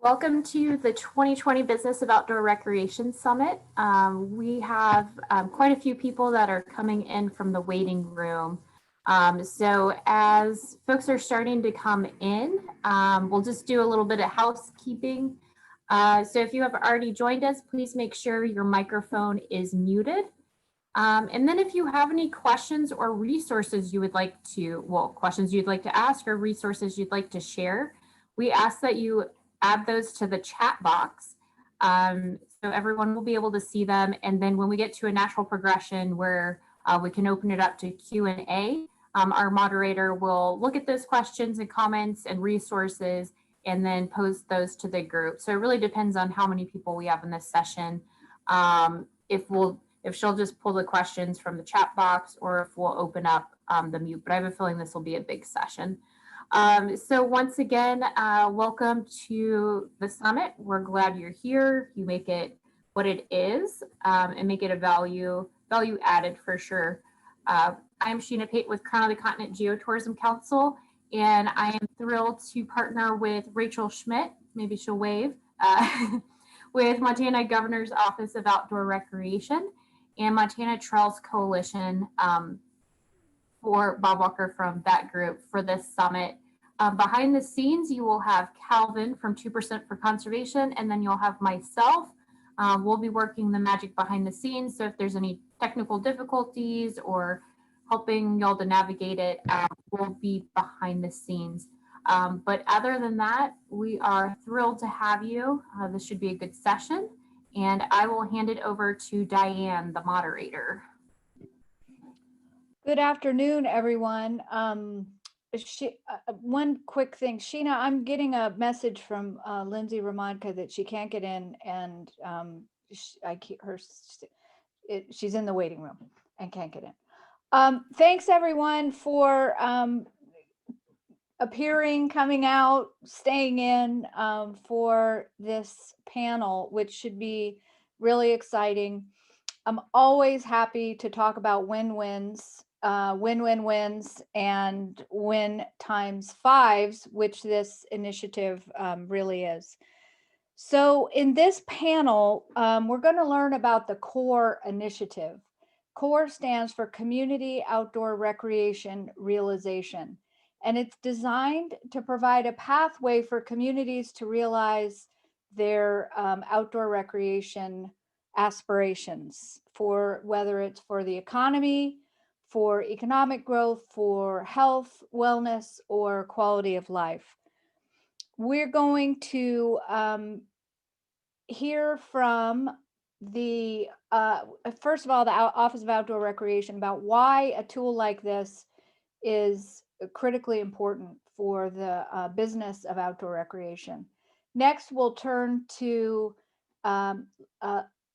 Welcome to the 2020 Business of Outdoor Recreation Summit. We have quite a few people that are coming in from the waiting room. So as folks are starting to come in, we'll just do a little bit of housekeeping. So if you have already joined us, please make sure your microphone is muted. And then if you have any questions or resources you would like to, questions you'd like to ask or resources you'd like to share, we ask that you add those to the chat box so everyone will be able to see them. And then when we get to a natural progression where we can open it up to Q&A, our moderator will look at those questions and comments and resources and then post those to the group. So it really depends on how many people we have in this session. If she'll just pull the questions from the chat box or if we'll open up the mute, but I have a feeling this will be a big session. So once again, welcome to the summit. We're glad you're here. You make it what it is and make it a value added for sure. I'm Sheena Pate with Crown of the Continent Geotourism Council, and I am thrilled to partner with Rachel Schmidt, maybe she'll wave, with Montana Governor's Office of Outdoor Recreation and Montana Trails Coalition for Bob Walker from that group for this summit. Behind the scenes, you will have Calvin from 2% for Conservation, and then you'll have myself. We'll be working the magic behind the scenes. So if there's any technical difficulties or helping y'all to navigate it, we'll be behind the scenes. But other than that, we are thrilled to have you. This should be a good session. And I will hand it over to Diane, the moderator. Good afternoon, everyone. One quick thing, Sheena, I'm getting a message from Lindsay Ramonka that she can't get in, and she's in the waiting room and can't get in. Thanks everyone for appearing, coming out, staying in for this panel, which should be really exciting. I'm always happy to talk about win-wins, win-win-wins, and win times fives, which this initiative really is. So in this panel, we're going to learn about the CORE initiative. CORE stands for Community Outdoor Recreation Realization, and it's designed to provide a pathway for communities to realize their outdoor recreation aspirations, for whether it's for the economy, for economic growth, for health, wellness, or quality of life. We're going to hear from the, first of all, the Office of Outdoor Recreation about why a tool like this is critically important for the business of outdoor recreation. Next, we'll turn to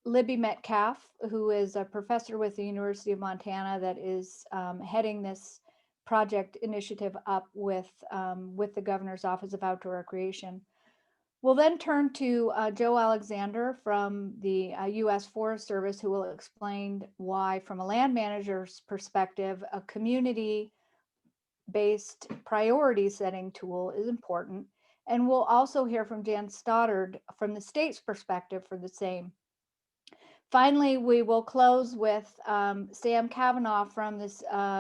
Libby Metcalf, who is a professor with the University of Montana that is heading this project initiative up with the Governor's Office of Outdoor Recreation. We'll then turn to Joe Alexander from the U.S. Forest Service, who will explain why, from a land manager's perspective, a community-based priority setting tool is important. And we'll also hear from Jan Stoddard from the state's perspective for the same. Finally, we will close with Sam Kavanagh from the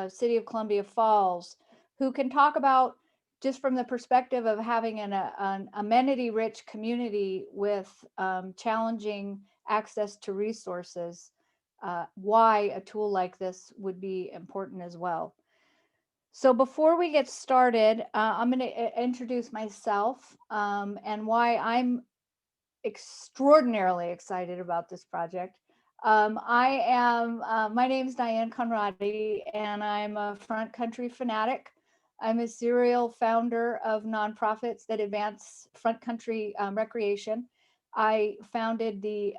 City of Columbia Falls, who can talk about, just from the perspective of having an amenity-rich community with challenging access to resources, why a tool like this would be important as well. So before we get started, I'm going to introduce myself and why I'm extraordinarily excited about this project. My name is Diane Conradi, and I'm a front country fanatic. I'm a serial founder of nonprofits that advance front country recreation. I founded the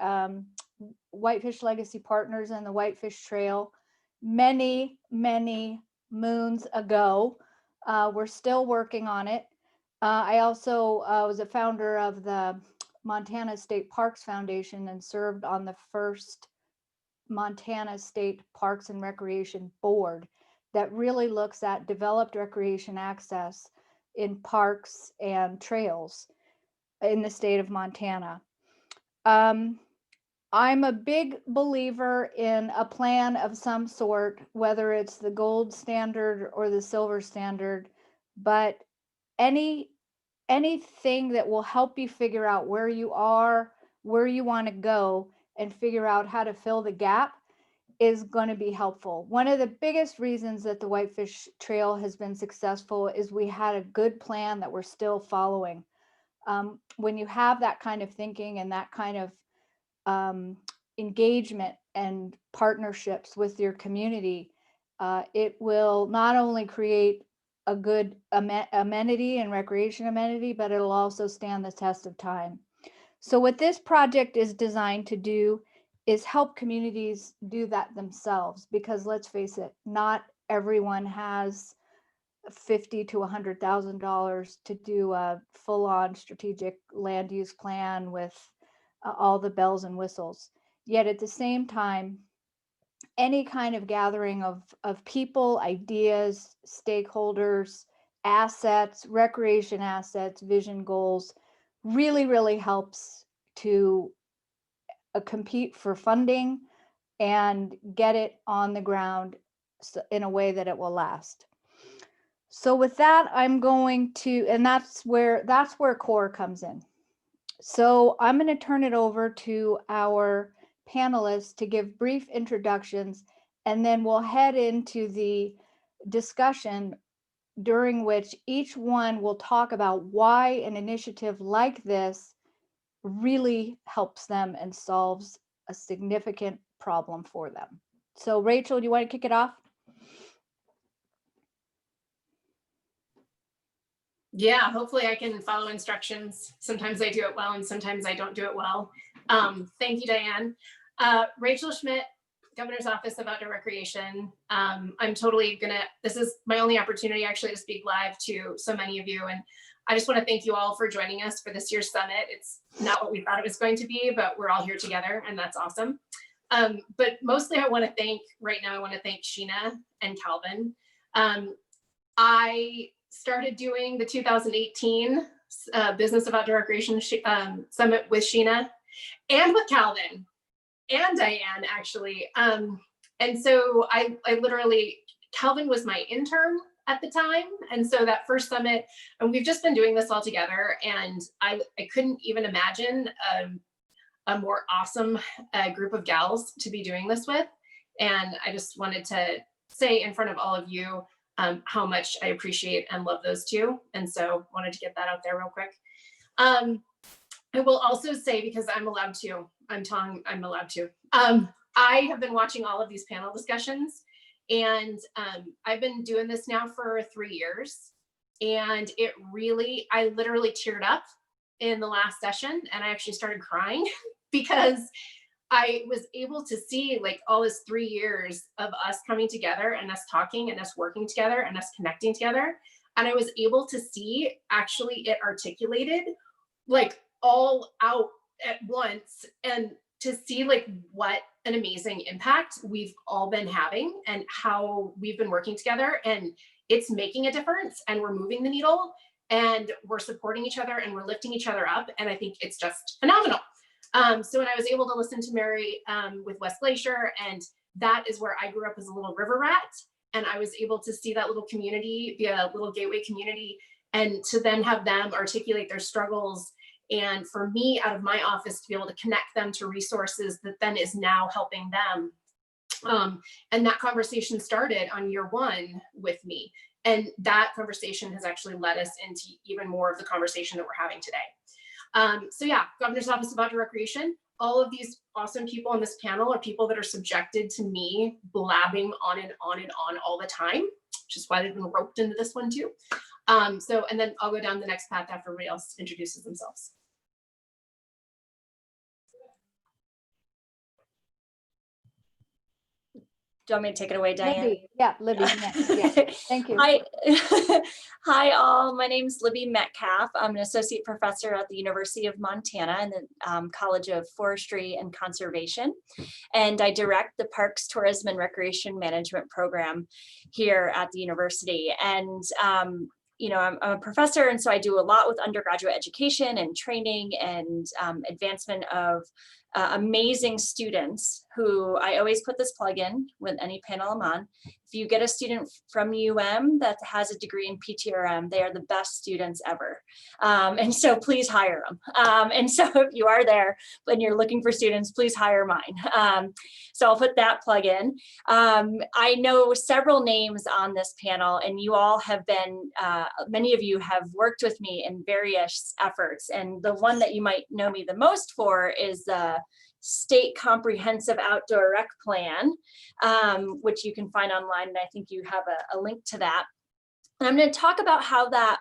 Whitefish Legacy Partners and the Whitefish Trail many, many moons ago. We're still working on it. I also was a founder of the Montana State Parks Foundation and served on the first Montana State Parks and Recreation Board that really looks at developed recreation access in parks and trails. in the state of Montana. I'm a big believer in a plan of some sort, whether it's the gold standard or the silver standard, but anything that will help you figure out where you are, where you want to go, and figure out how to fill the gap is going to be helpful. One of the biggest reasons that the Whitefish Trail has been successful is we had a good plan that we're still following. When you have that kind of thinking and that kind of engagement and partnerships with your community, it will not only create a good amenity and recreation amenity, but it'll also stand the test of time. So what this project is designed to do is help communities do that themselves, because let's face it, not everyone has $50,000 to $100,000 to do a full-on strategic land use plan with all the bells and whistles. Yet at the same time, any kind of gathering of people, ideas, stakeholders, assets, recreation assets, vision goals, really helps to compete for funding and get it on the ground in a way that it will last. So with that, I'm going to, and that's where CORE comes in. So I'm going to turn it over to our panelists to give brief introductions, and then we'll head into the discussion during which each one will talk about why an initiative like this really helps them and solves a significant problem for them. So Rachel, do you want to kick it off? Yeah, hopefully I can follow instructions. Sometimes I do it well and sometimes I don't do it well. Thank you, Diane. Rachel Schmidt, Governor's Office of Outdoor Recreation. I'm totally this is my only opportunity actually to speak live to so many of you. And I just want to thank you all for joining us for this year's summit. It's not what we thought it was going to be, but we're all here together and that's awesome. But mostly I want to thank Sheena and Calvin. I started doing the 2018 Business of Outdoor Recreation Summit with Sheena and with Calvin and Diane, actually. And so I literally, Calvin was my intern at the time. And so that first summit, and we've just been doing this all together. And I couldn't even imagine a more awesome group of gals to be doing this with. And I just wanted to say in front of all of you how much I appreciate and love those two. And so wanted to get that out there real quick. I will also say, because I'm allowed to, I'm allowed to. I have been watching all of these panel discussions, and I've been doing this now for 3 years. And I literally teared up in the last session, and I actually started crying because I was able to see like all this 3 years of us coming together and us talking and us working together and us connecting together. And I was able to see actually it articulated like all out at once, and to see like what an amazing impact we've all been having and how we've been working together, and it's making a difference, and we're moving the needle, and we're supporting each other, and we're lifting each other up. And I think it's just phenomenal. So when I was able to listen to Mary with West Glacier, and that is where I grew up as a little river rat, and I was able to see that little community, be a little gateway community, and to then have them articulate their struggles, and for me out of my office to be able to connect them to resources that then is now helping them. And that conversation started on year one with me, and that conversation has actually led us into even more of the conversation that we're having today. So yeah, Governor's Office of Outdoor Recreation, all of these awesome people on this panel are people that are subjected to me blabbing on and on and on all the time, which is why they've been roped into this one too. And then I'll go down the next path after everybody else introduces themselves. Do you want me to take it away, Diane? Libby. Yeah, Libby. Next. Yeah. Thank you. Hi. Hi, all. My name is Libby Metcalf. I'm an associate professor at the University of Montana in the College of Forestry and Conservation. And I direct the Parks, Tourism, and Recreation Management program here at the university. And I'm a professor, and so I do a lot with undergraduate education and training and advancement of amazing students who I always put this plug in with any panel I'm on. If you get a student from that has a degree in PTRM, they are the best students ever. And so please hire them. And so if you are there and you're looking for students, please hire mine. So I'll put that plug in. I know several names on this panel, and you all have been, many of you have worked with me in various efforts. And the one that you might know me the most for is the State Comprehensive Outdoor Rec Plan, which you can find online. And I think you have a link to that. And I'm going to talk about how that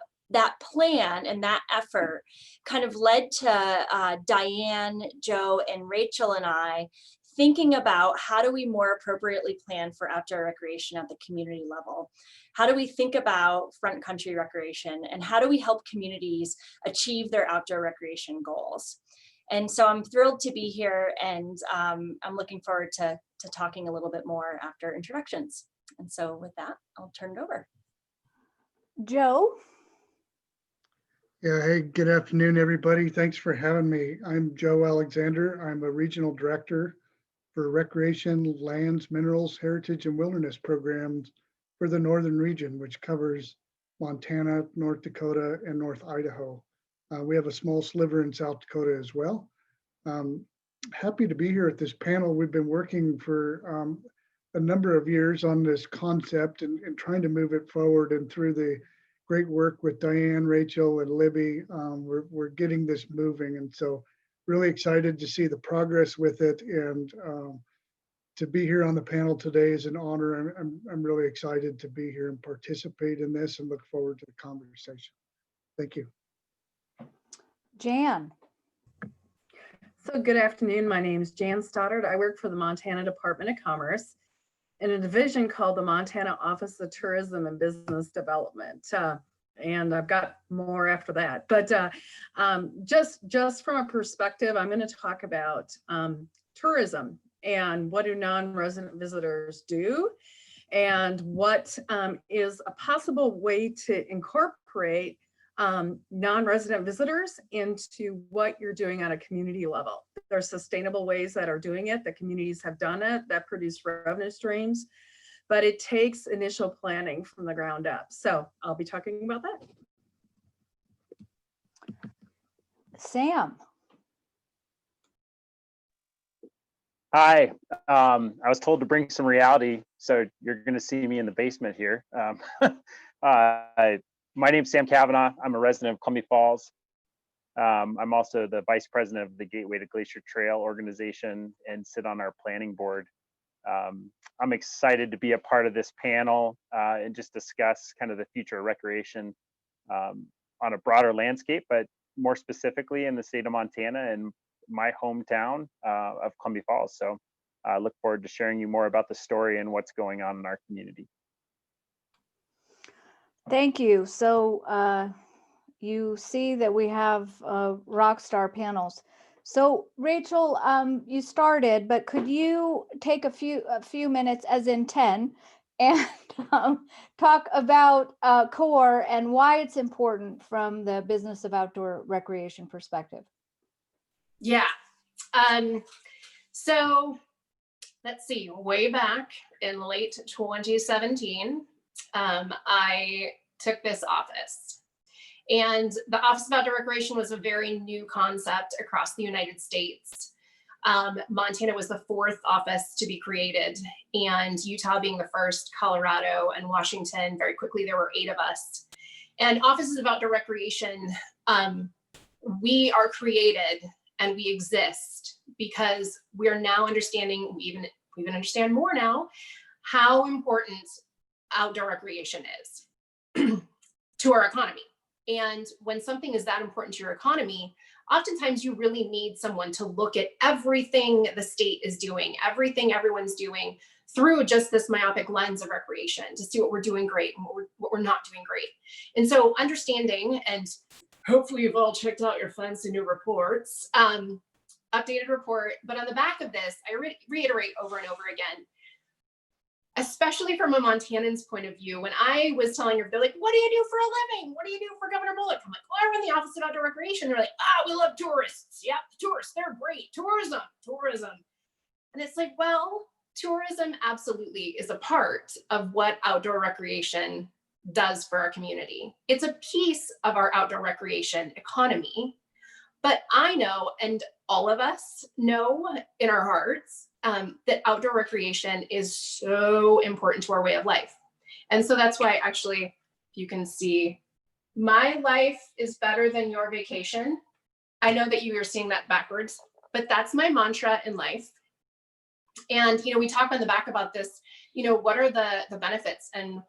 plan and that effort kind of led to Diane, Joe, and Rachel and I thinking about how do we more appropriately plan for outdoor recreation at the community level? How do we think about front country recreation, and how do we help communities achieve their outdoor recreation goals? And so I'm thrilled to be here, and I'm looking forward to talking a little bit more after introductions. And so with that, I'll turn it over. Joe? Yeah, hey, good afternoon, everybody. Thanks for having me. I'm Joe Alexander. I'm a regional director for Recreation, Lands, Minerals, Heritage, and Wilderness programs for the Northern region, which covers Montana, North Dakota, and North Idaho. We have a small sliver in South Dakota as well. Happy to be here at this panel. We've been working for a number of years on this concept and trying to move it forward, and through the great work with Diane, Rachel, and Libby, we're getting this moving. And so really excited to see the progress with it, and to be here on the panel today is an honor. I'm really excited to be here and participate in this, and look forward to the conversation. Thank you. Jan? So good afternoon. My name is Jan Stoddard. I work for the Montana Department of Commerce in a division called the Montana Office of Tourism and Business Development. And I've got more after that. But just from a perspective, I'm going to talk about tourism and what do non-resident visitors do, and what is a possible way to incorporate non-resident visitors into what you're doing on a community level. There are sustainable ways that are doing it. The communities have done it that produce revenue streams, but it takes initial planning from the ground up. So I'll be talking about that. Sam? Hi, I was told to bring some reality, so you're going to see me in the basement here. My name's Sam Kavanagh. I'm a resident of Columbia Falls. I'm also the vice president of the Gateway to Glacier Trail organization and sit on our planning board. I'm excited to be a part of this panel and just discuss kind of the future of recreation on a broader landscape, but more specifically in the state of Montana and my hometown of Columbia Falls. So I look forward to sharing you more about the story and what's going on in our community. Thank you. So you see that we have rock star panels. So Rachel, you started, but could you take a few minutes, as in 10, and talk about CORE and why it's important from the business of outdoor recreation perspective? Yeah. So let's see, way back in late 2017, I took this office, and the Office of Outdoor Recreation was a very new concept across the United States. Montana was the 4th office to be created, and Utah being the first, Colorado and Washington. Very quickly, there were 8 of us. And offices of outdoor recreation, we are created and we exist because we're now understanding, we even understand more now, how important outdoor recreation is to our economy. And when something is that important to your economy, oftentimes you really need someone to look at everything the state is doing, everything everyone's doing, through just this myopic lens of recreation to see what we're doing great and what we're not doing great. And so understanding, and hopefully you've all checked out your fancy new reports, updated report, but on the back of this, I reiterate over and over again, especially from a Montanan's point of view. When I was telling her, they're like, what do you do for a living? What do you do for Governor Bullock? I'm like, well, I run the Office of Outdoor Recreation. They're like, we love tourists. Yep, tourists, they're great. Tourism. And it's like, well, tourism absolutely is a part of what outdoor recreation does for our community. It's a piece of our outdoor recreation economy. But I know, and all of us know in our hearts, that outdoor recreation is so important to our way of life. And so that's why, actually, you can see, my life is better than your vacation. I know that you are seeing that backwards, but that's my mantra in life. And, we talk on the back about this, what are the benefits and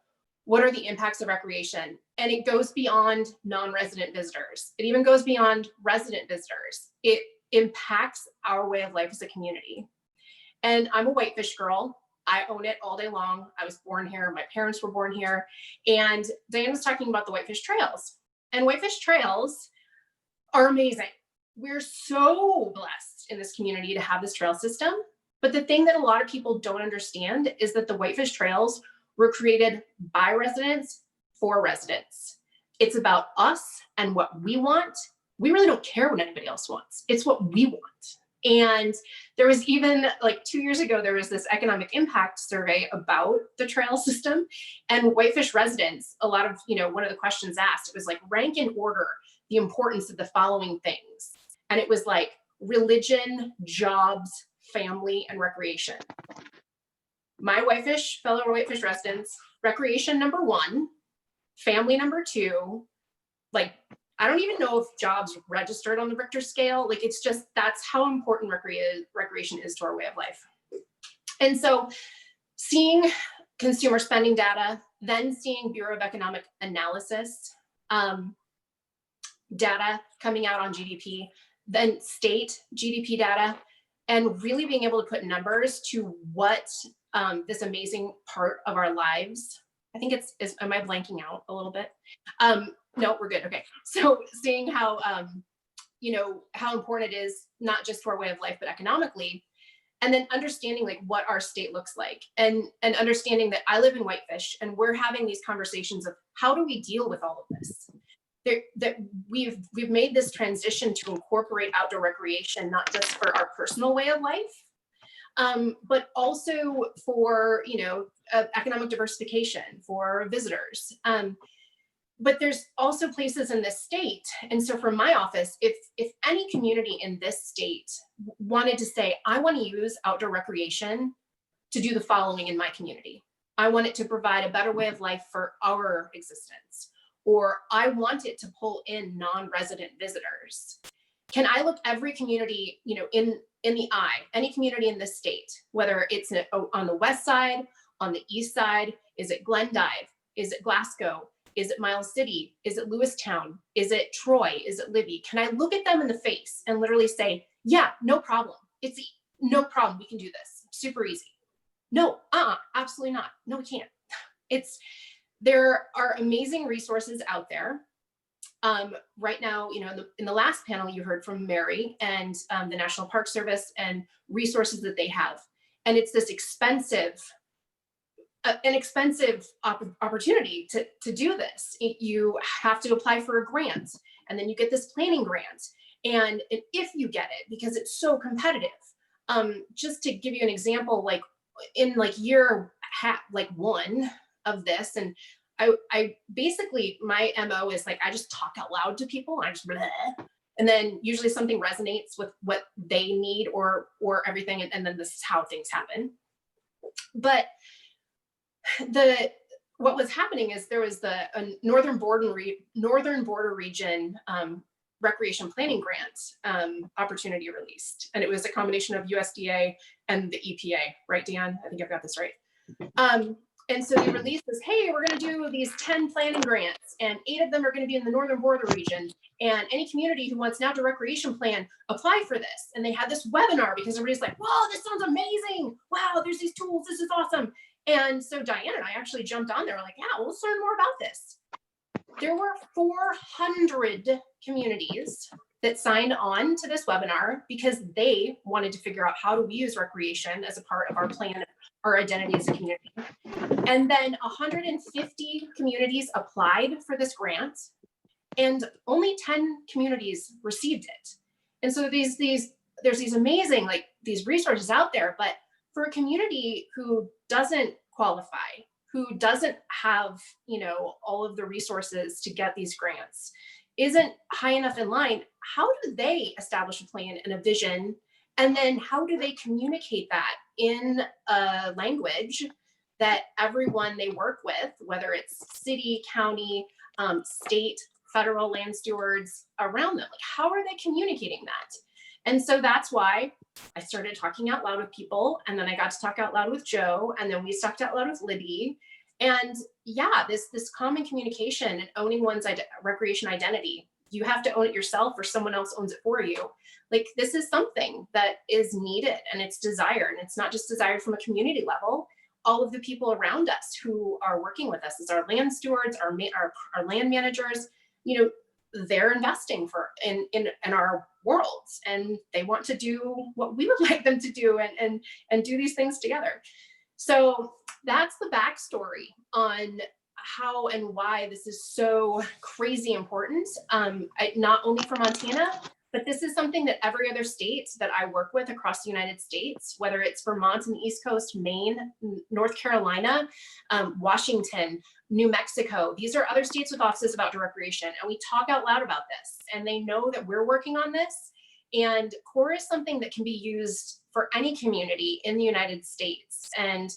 what are the impacts of recreation? And it goes beyond non-resident visitors. It even goes beyond resident visitors. It impacts our way of life as a community. And I'm a Whitefish girl. I own it all day long. I was born here. My parents were born here. And Diane was talking about the Whitefish Trails. And Whitefish Trails are amazing. We're so blessed in this community to have this trail system. But the thing that a lot of people don't understand is that the Whitefish Trails were created by residents for residents. It's about us and what we want. We really don't care what anybody else wants. It's what we want. And there was even like 2 years ago, there was this economic impact survey about the trail system, and Whitefish residents, a lot of, one of the questions asked, it was like, rank in order the importance of the following things. And it was like religion, jobs, family, and recreation. My fellow Whitefish residents, recreation number 1, family number 2, like, I don't even know if jobs registered on the Richter scale. Like, it's just, that's how important recreation is to our way of life. And so seeing consumer spending data, then seeing Bureau of Economic Analysis data coming out on GDP, then state GDP data, and really being able to put numbers to what this amazing part of our lives, I think am I blanking out a little bit? No, we're good. Okay. So seeing how, how important it is, not just to our way of life, but economically, and then understanding like what our state looks like, and understanding that I live in Whitefish, and we're having these conversations of how do we deal with all of this? That we've made this transition to incorporate outdoor recreation, not just for our personal way of life, but also for, economic diversification for visitors. But there's also places in this state. And so for my office, if any community in this state wanted to say, I want to use outdoor recreation to do the following in my community. I want it to provide a better way of life for our existence, or I want it to pull in non-resident visitors. Can I look every community, in the eye, any community in this state, whether it's on the west side, on the east side, is it Glendive? Is it Glasgow? Is it Miles City? Is it Lewistown? Is it Troy? Is it Libby? Can I look at them in the face and literally say, yeah, no problem. It's no problem. We can do this. Super easy. No, absolutely not. No, we can't. There are amazing resources out there. Right now, in the last panel, you heard from Mary and the National Park Service and resources that they have. And it's this an expensive opportunity to do this. You have to apply for a grant, and then you get this planning grant. And if you get it, because it's so competitive, just to give you an example, like in year 1 of this, and I basically, my MO is like, I just talk out loud to people, and I just bleh, and then usually something resonates with what they need or everything, and then this is how things happen. But what was happening is there was the Northern Border Region recreation planning grant opportunity released, and it was a combination of USDA and the EPA, right, Diane? I think I've got this right. And so they released this, hey, we're going to do these 10 planning grants, and 8 of them are going to be in the Northern Border Region. And any community who wants an outdoor recreation plan, apply for this. And they had this webinar because everybody's like, whoa, this sounds amazing. Wow, there's these tools. This is awesome. And so Diane and I actually jumped on there. We're like, yeah, well, let's learn more about this. There were 400 communities that signed on to this webinar because they wanted to figure out how do we use recreation as a part of our plan, our identity as a community. And then 150 communities applied for this grant, and only 10 communities received it. And so there's these amazing, like, these resources out there, but for a community who doesn't qualify, who doesn't have, you know, all of the resources to get these grants, isn't high enough in line, how do they establish a plan and a vision? And then how do they communicate that in a language that everyone they work with, whether it's city, county, state, federal land stewards around them, like, how are they communicating that? And so that's why I started talking out loud with people, and then I got to talk out loud with Joe, and then we talked out loud with Libby. And yeah, this common communication and owning one's recreation identity, you have to own it yourself or someone else owns it for you. Like, this is something that is needed and it's desired, and it's not just desired from a community level. All of the people around us who are working with us as our land stewards, our land managers, you know, they're investing in our worlds, and they want to do what we would like them to do and do these things together. So that's the backstory on how and why this is so crazy important, not only for Montana, but this is something that every other state that I work with across the United States, whether it's Vermont and the East Coast, Maine, North Carolina, Washington, New Mexico, these are other states with offices of outdoor recreation, and we talk out loud about this, and they know that we're working on this. And CORE is something that can be used for any community in the United States, and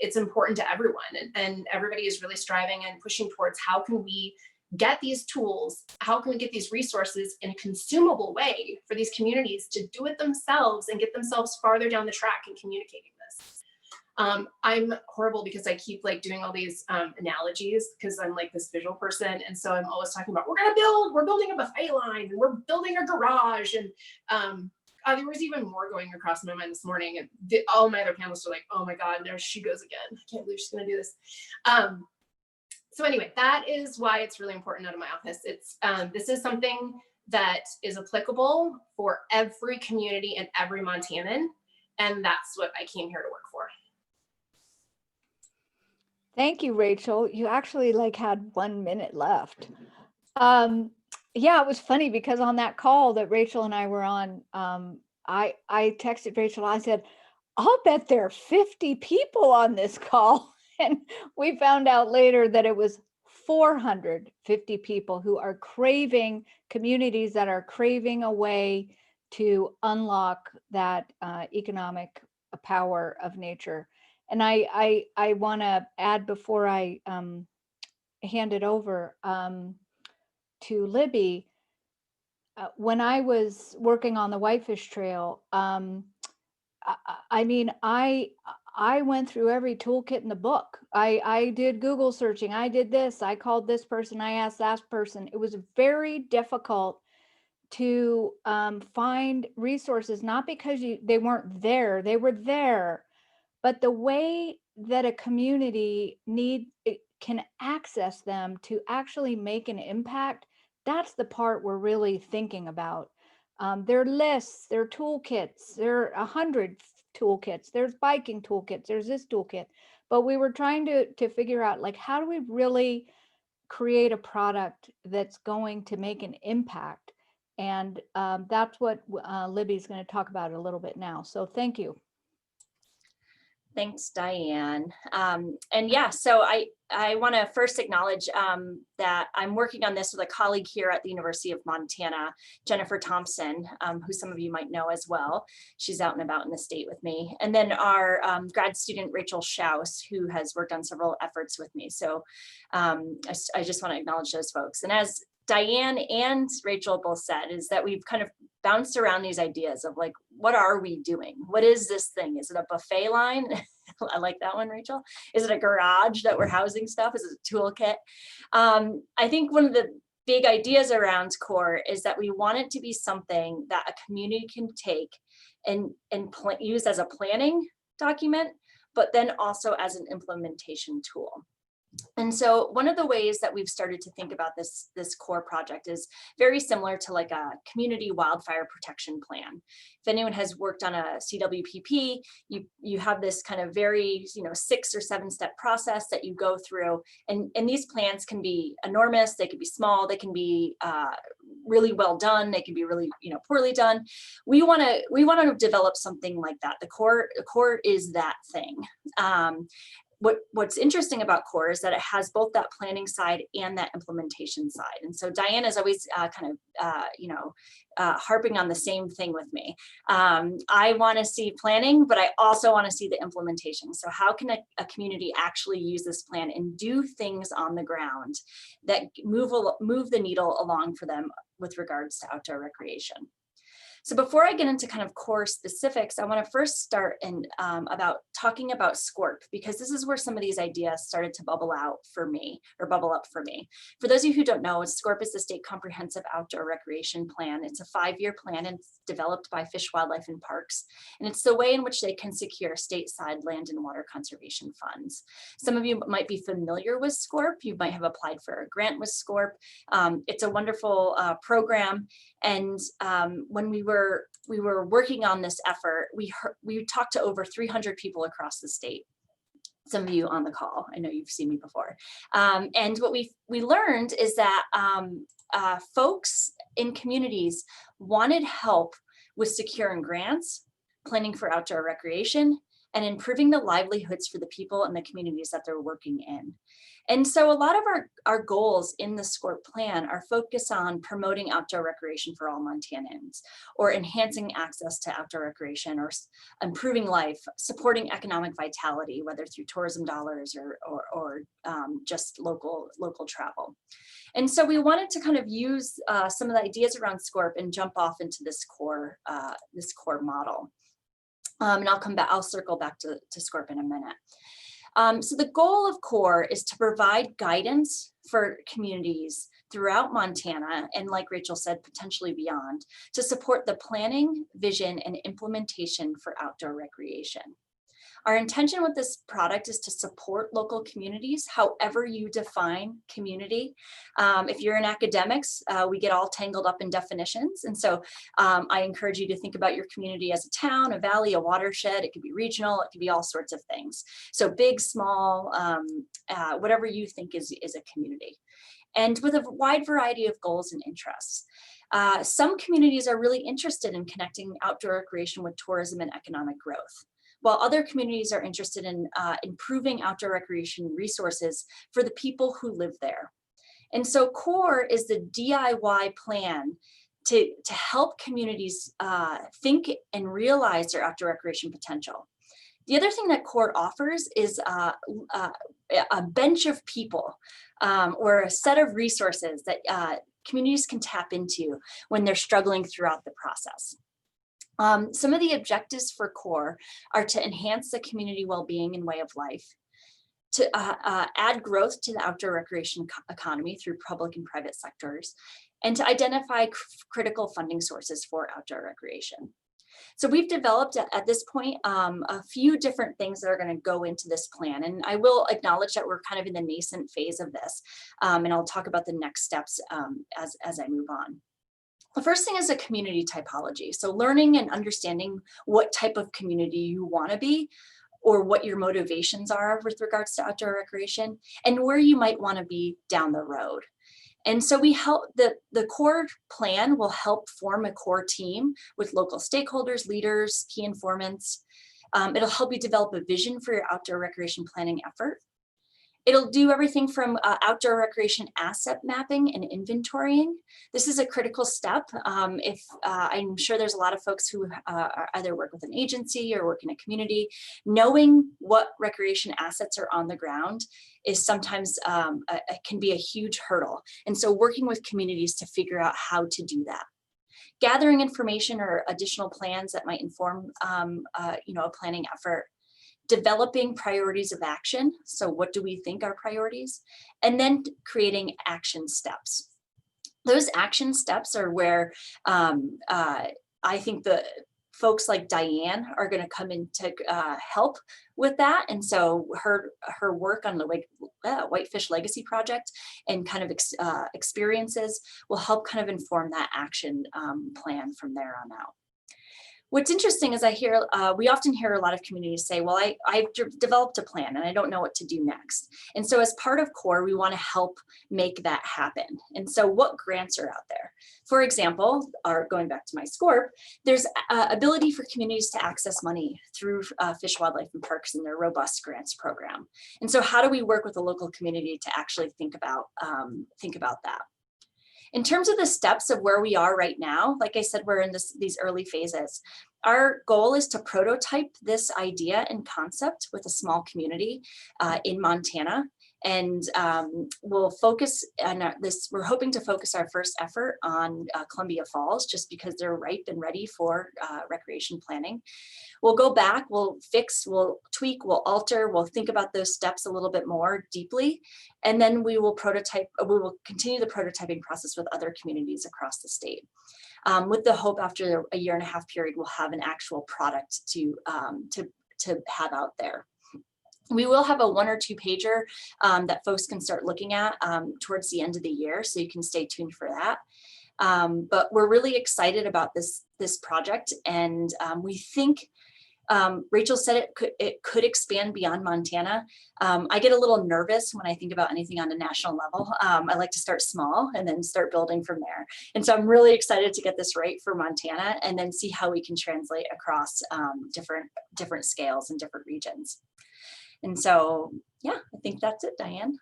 it's important to everyone, and everybody is really striving and pushing towards how can we get these tools, how can we get these resources in a consumable way for these communities to do it themselves and get themselves farther down the track in communicating this. I'm horrible because I keep like doing all these analogies because I'm like this visual person, and so I'm always talking about we're building a buffet line, and we're building a garage, and there was even more going across my mind this morning, and all my other panelists are like, oh my god, there she goes again, I can't believe she's gonna do this. So anyway, that is why it's really important out of my office. It's this is something that is applicable for every community and every Montanan, and that's what I came here to work for. Thank you, Rachel. You actually like had 1 minute left. Yeah, it was funny because on that call that Rachel and I were on, I texted Rachel, I said, I'll bet there are 50 people on this call. And we found out later that it was 450 people who are craving, communities that are craving a way to unlock that economic power of nature. And I want to add before I hand it over to Libby, when I was working on the Whitefish Trail, I mean, I went through every toolkit in the book. I did Google searching. I did this. I called this person. I asked that person. It was very difficult to find resources, not because they weren't there. They were there. But the way that a community can access them to actually make an impact, that's the part we're really thinking about. There are lists, there are toolkits, there are 100 toolkits, there's biking toolkits, there's this toolkit. But we were trying to figure out, like, how do we really create a product that's going to make an impact? And that's what Libby's going to talk about a little bit now. So thank you. Thanks, Diane. And yeah, so I want to first acknowledge that I'm working on this with a colleague here at the University of Montana, Jennifer Thompson, who some of you might know as well. She's out and about in the state with me. And then our grad student, Rachel Schaus, who has worked on several efforts with me. So I just want to acknowledge those folks. And as Diane and Rachel both said, is that we've kind of bounced around these ideas of, like, what are we doing? What is this thing? Is it a buffet line? I like that one, Rachel. Is it a garage that we're housing stuff? Is it a toolkit? I think one of the big ideas around CORE is that we want it to be something that a community can take and use as a planning document, but then also as an implementation tool. And so one of the ways that we've started to think about this core project is very similar to like a community wildfire protection plan. If anyone has worked on a CWPP, you have this kind of very 6 or 7 step process that you go through, and these plans can be enormous, they can be small, they can be really well done, they can be really poorly done. We want to develop something like that. The core is that thing. What's interesting about CORE is that it has both that planning side and that implementation side. And so Diane is always harping on the same thing with me. I want to see planning, but I also want to see the implementation. So how can a community actually use this plan and do things on the ground that move the needle along for them with regards to outdoor recreation? So before I get into kind of core specifics, I want to first start about talking about SCORP, because this is where some of these ideas started to bubble up for me. For those of you who don't know, SCORP is the State Comprehensive Outdoor Recreation Plan. It's a 5-year plan, and it's developed by Fish, Wildlife, and Parks. And it's the way in which they can secure stateside land and water conservation funds. Some of you might be familiar with SCORP. You might have applied for a grant with SCORP. It's a wonderful program. And when we were working on this effort, we talked to over 300 people across the state. Some of you on the call, I know you've seen me before. And what we learned is that folks in communities wanted help with securing grants, planning for outdoor recreation, and improving the livelihoods for the people and the communities that they're working in. And so a lot of our goals in the SCORP plan are focused on promoting outdoor recreation for all Montanans, or enhancing access to outdoor recreation, or improving life, supporting economic vitality, whether through tourism dollars or just local travel. And so we wanted to kind of use some of the ideas around SCORP and jump off into this core model. And I'll circle back to SCORP in a minute. So the goal of CORE is to provide guidance for communities throughout Montana, and like Rachel said, potentially beyond, to support the planning, vision, and implementation for outdoor recreation. Our intention with this product is to support local communities, however you define community. If you're in academics, we get all tangled up in definitions. And so I encourage you to think about your community as a town, a valley, a watershed. It could be regional, it could be all sorts of things. So big, small, whatever you think is a community. And with a wide variety of goals and interests. Some communities are really interested in connecting outdoor recreation with tourism and economic growth, while other communities are interested in improving outdoor recreation resources for the people who live there. And so CORE is the DIY plan to help communities think and realize their outdoor recreation potential. The other thing that CORE offers is a bench of people or a set of resources that communities can tap into when they're struggling throughout the process. Some of the objectives for CORE are to enhance the community well-being and way of life, to add growth to the outdoor recreation economy through public and private sectors, and to identify critical funding sources for outdoor recreation. So we've developed at this point a few different things that are going to go into this plan. And I will acknowledge that we're kind of in the nascent phase of this. And I'll talk about the next steps as I move on. The first thing is a community typology. So learning and understanding what type of community you want to be, or what your motivations are with regards to outdoor recreation, and where you might want to be down the road. And so we help, the CORE plan will help form a core team with local stakeholders, leaders, key informants. It'll help you develop a vision for your outdoor recreation planning effort. It'll do everything from outdoor recreation asset mapping and inventorying. This is a critical step. I'm sure there's a lot of folks who either work with an agency or work in a community. Knowing what recreation assets are on the ground is sometimes can be a huge hurdle. And so working with communities to figure out how to do that. Gathering information or additional plans that might inform a planning effort. Developing priorities of action. So what do we think are priorities? And then creating action steps. Those action steps are where I think folks like Diane are going to come in to help with that. And so her work on the Whitefish Legacy Project and kind of experiences will help kind of inform that action plan from there on out. What's interesting is we often hear a lot of communities say, well, I've developed a plan and I don't know what to do next. And so as part of CORE, we want to help make that happen. And so what grants are out there? For example, going back to my SCORP, there's ability for communities to access money through Fish, Wildlife, and Parks in their robust grants program. And so how do we work with the local community to actually think about that? In terms of the steps of where we are right now, like I said, we're in these early phases. Our goal is to prototype this idea and concept with a small community in Montana. And we'll focus on this. We're hoping to focus our first effort on Columbia Falls, just because they're ripe and ready for recreation planning. We'll go back, we'll fix, we'll tweak, we'll alter, we'll think about those steps a little bit more deeply. And then we will continue the prototyping process with other communities across the state. With the hope after a 1.5 year period, we'll have an actual product to have out there. We will have a 1 or 2 pager that folks can start looking at towards the end of the year, so you can stay tuned for that. But we're really excited about this project, and we think Rachel said it could expand beyond Montana. I get a little nervous when I think about anything on a national level. I like to start small and then start building from there. And so I'm really excited to get this right for Montana and then see how we can translate across different scales and different regions. And so, yeah, I think that's it, Diane.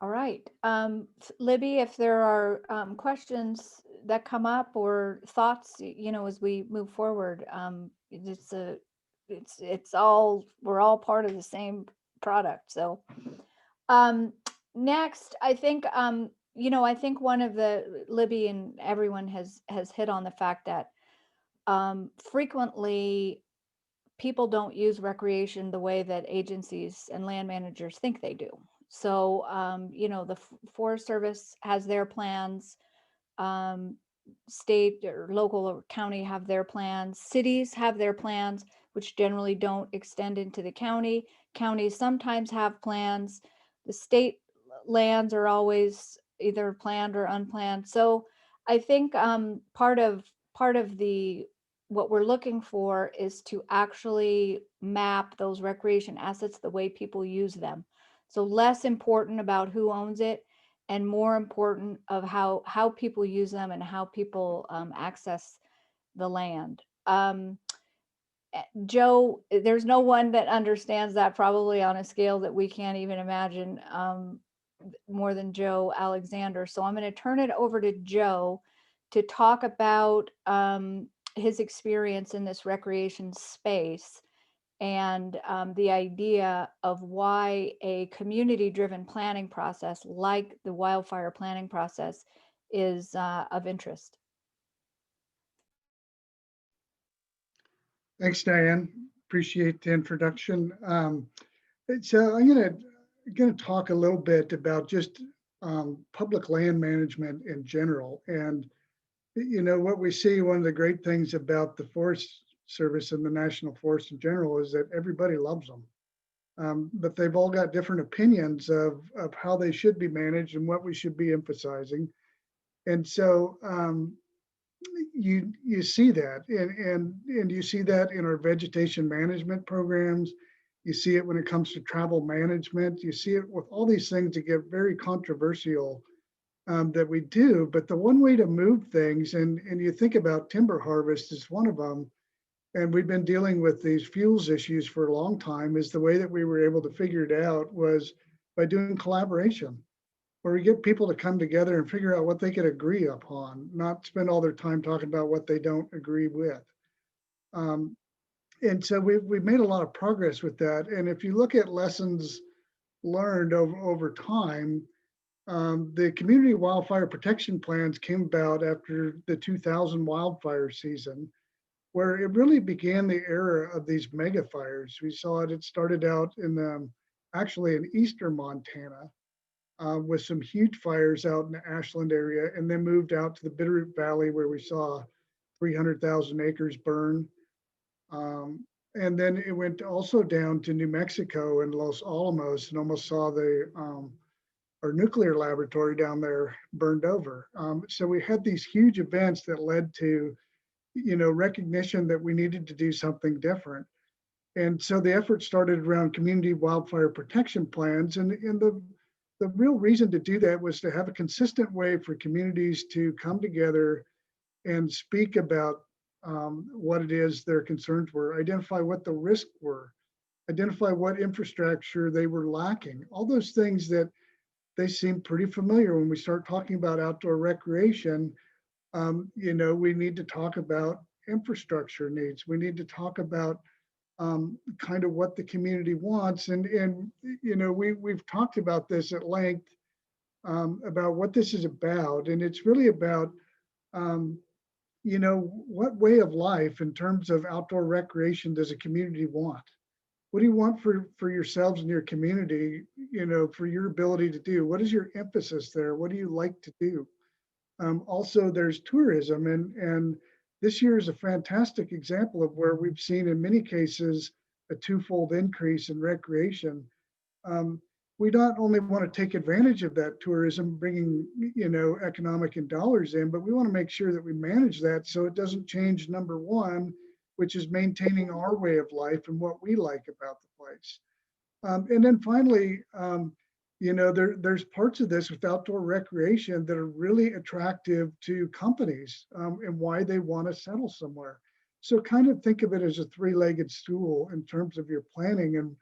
All right. Libby, if there are questions that come up or thoughts, as we move forward, we're all part of the same product. So next, I think, I think one of Libby and everyone has hit on the fact that frequently people don't use recreation the way that agencies and land managers think they do. So, the Forest Service has their plans, state or local or county have their plans, cities have their plans, which generally don't extend into the county. Counties sometimes have plans. The state lands are always either planned or unplanned. So I think part of what we're looking for is to actually map those recreation assets the way people use them. So less important about who owns it and more important of how people use them and how people access the land. Joe, there's no one that understands that probably on a scale that we can't even imagine more than Joe Alexander. So I'm going to turn it over to Joe to talk about his experience in this recreation space and the idea of why a community-driven planning process like the wildfire planning process is of interest. Thanks, Diane. Appreciate the introduction. So I'm going to talk a little bit about just public land management in general. And what we see, one of the great things about the Forest Service and the National Forest in general is that everybody loves them. But they've all got different opinions of how they should be managed and what we should be emphasizing. And so you see that, and you see that in our vegetation management programs. You see it when it comes to travel management. You see it with all these things that get very controversial that we do. But the one way to move things, and you think about timber harvest is one of them, and we've been dealing with these fuels issues for a long time, is the way that we were able to figure it out was by doing collaboration, where we get people to come together and figure out what they could agree upon, not spend all their time talking about what they don't agree with. And so we've made a lot of progress with that. And if you look at lessons learned over time, the community wildfire protection plans came about after the 2000 wildfire season, where it really began the era of these mega fires. We saw it started out actually in eastern Montana. with some huge fires out in the Ashland area, and then moved out to the Bitterroot Valley where we saw 300,000 acres burn. And then it went also down to New Mexico and Los Alamos, and almost saw our nuclear laboratory down there burned over. So we had these huge events that led to, recognition that we needed to do something different. And so the effort started around community wildfire protection plans. And the real reason to do that was to have a consistent way for communities to come together and speak about what it is their concerns were, identify what the risks were, identify what infrastructure they were lacking, all those things that they seem pretty familiar when we start talking about outdoor recreation. We need to talk about infrastructure needs. We need to talk about kind of what the community wants. And we've talked about this at length about what this is about. And it's really about, what way of life in terms of outdoor recreation does a community want? What do you want for yourselves and your community, for your ability to do? What is your emphasis there? What do you like to do? Also, there's tourism, and this year is a fantastic example of where we've seen in many cases a twofold increase in recreation. We not only want to take advantage of that tourism, bringing economic and dollars in, but we want to make sure that we manage that so it doesn't change number one, which is maintaining our way of life and what we like about the place. And then finally, there's parts of this with outdoor recreation that are really attractive to companies and why they want to settle somewhere. So kind of think of it as a three-legged stool in terms of your planning and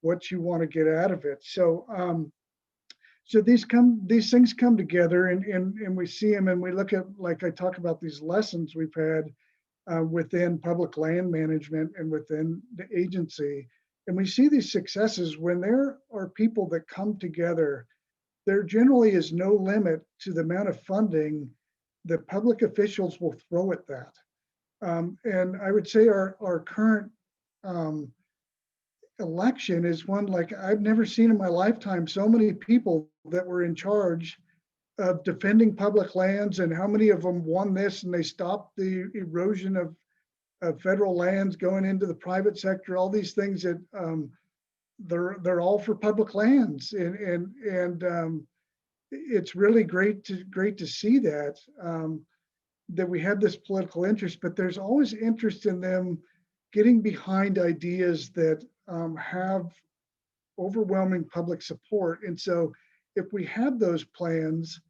what you want to get out of it. So so these things come together, and we see them, and we look at, like I talk about these lessons we've had within public land management and within the agency. And we see these successes when there are people that come together. There generally is no limit to the amount of funding that public officials will throw at that. And I would say our current election is one like I've never seen in my lifetime. So many people that were in charge of defending public lands, and how many of them won this and they stopped the erosion of federal lands going into the private sector, all these things that they're all for public lands. And it's really great to see that we have this political interest, but there's always interest in them getting behind ideas that have overwhelming public support. And so if we have those plans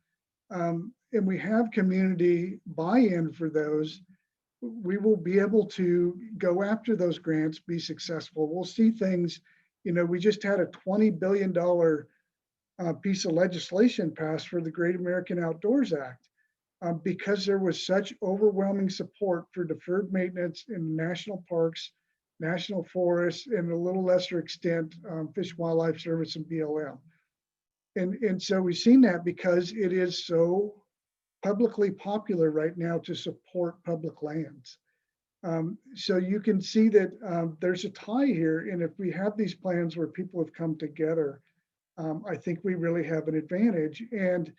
and we have community buy-in for those, we will be able to go after those grants, be successful. We'll see things, we just had a $20 billion piece of legislation passed for the Great American Outdoors Act because there was such overwhelming support for deferred maintenance in national parks, national forests, and a little lesser extent, Fish and Wildlife Service and BLM. And so we've seen that because it is so publicly popular right now to support public lands. So you can see that there's a tie here. And if we have these plans where people have come together, I think we really have an advantage. And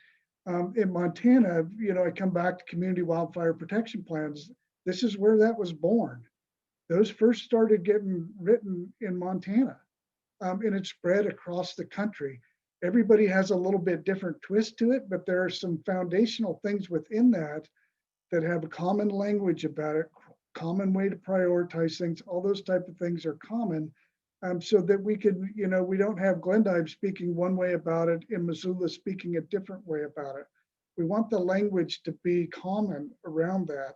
in Montana, I come back to community wildfire protection plans. This is where that was born. Those first started getting written in Montana, and it spread across the country. Everybody has a little bit different twist to it, but there are some foundational things within that have a common language about it, common way to prioritize things. All those type of things are common, so that we can, we don't have Glendive speaking one way about it and Missoula speaking a different way about it. We want the language to be common around that.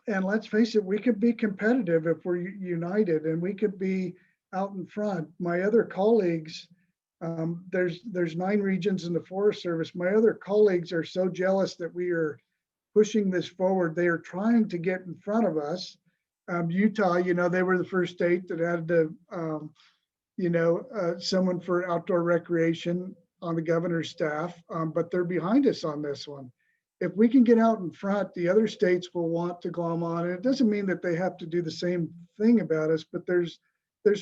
And let's face it, we could be competitive if we're united, and we could be out in front. My other colleagues, there's 9 regions in the Forest Service. My other colleagues are so jealous that we are pushing this forward. They are trying to get in front of us. Utah, they were the first state that had someone for outdoor recreation on the governor's staff, but they're behind us on this one. If we can get out in front, the other states will want to glom on. And it doesn't mean that they have to do the same thing about us, but there's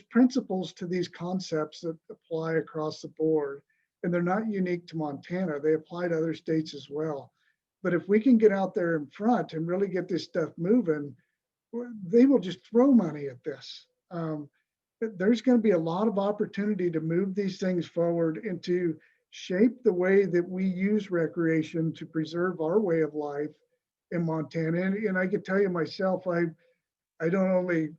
principles to these concepts that apply across the board. and they're not unique to Montana. They apply to other states as well. But if we can get out there in front and really get this stuff moving, they will just throw money at this. There's going to be a lot of opportunity to move these things forward and to shape the way that we use recreation to preserve our way of life in Montana. And I can tell you myself, I don't only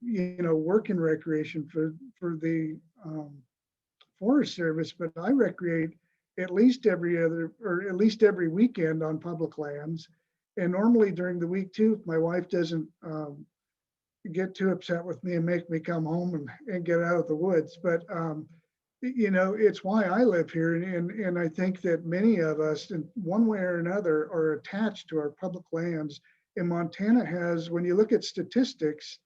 work in recreation for the Forest Service, but I recreate at least every weekend on public lands, and normally during the week too, if my wife doesn't get too upset with me and make me come home and get out of the woods. But it's why I live here, and I think that many of us, in one way or another, are attached to our public lands. And Montana has, when you look at statistics,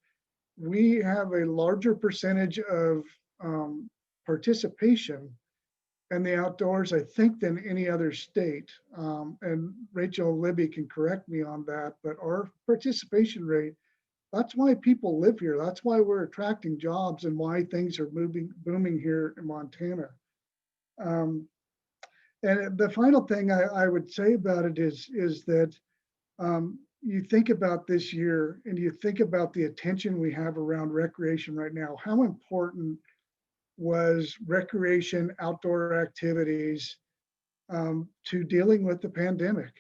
we have a larger percentage of participation in the outdoors, I think, than any other state. And Rachel, Libby can correct me on that, but our participation rate, that's why people live here. That's why we're attracting jobs and why things are booming here in Montana. And the final thing I would say about it is that you think about this year and you think about the attention we have around recreation right now. How important was recreation, outdoor activities to dealing with the pandemic?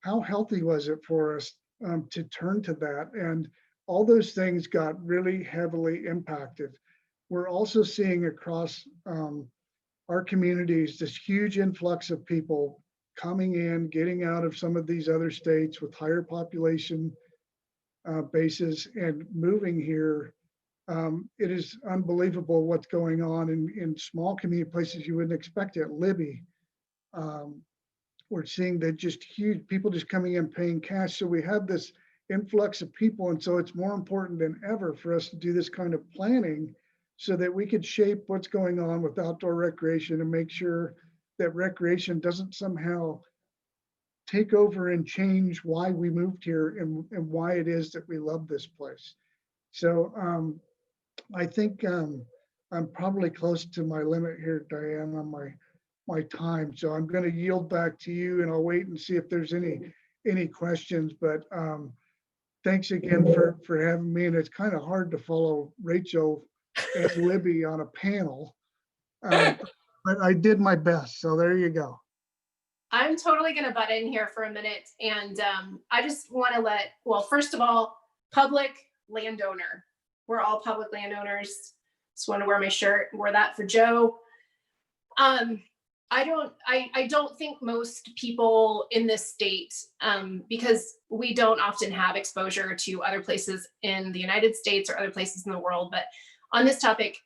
How healthy was it for us to turn to that? And all those things got really heavily impacted. We're also seeing across our communities this huge influx of people coming in, getting out of some of these other states with higher population bases and moving here. It is unbelievable what's going on in small community places you wouldn't expect it. Libby, we're seeing that just huge people just coming in paying cash. So we have this influx of people, and so it's more important than ever for us to do this kind of planning so that we could shape what's going on with outdoor recreation and make sure that recreation doesn't somehow take over and change why we moved here and why it is that we love this place. So I think I'm probably close to my limit here, Diane, on my time. So I'm going to yield back to you, and I'll wait and see if there's any questions. But thanks again for having me. And it's kind of hard to follow Rachel and Libby on a panel, but I did my best. So there you go. I'm totally going to butt in here for a minute. And I just want to well, first of all, public landowner. We're all public landowners. Just want to wear my shirt, wore that for Joe. I don't think most people in this state, because we don't often have exposure to other places in the United States or other places in the world, but on this topic,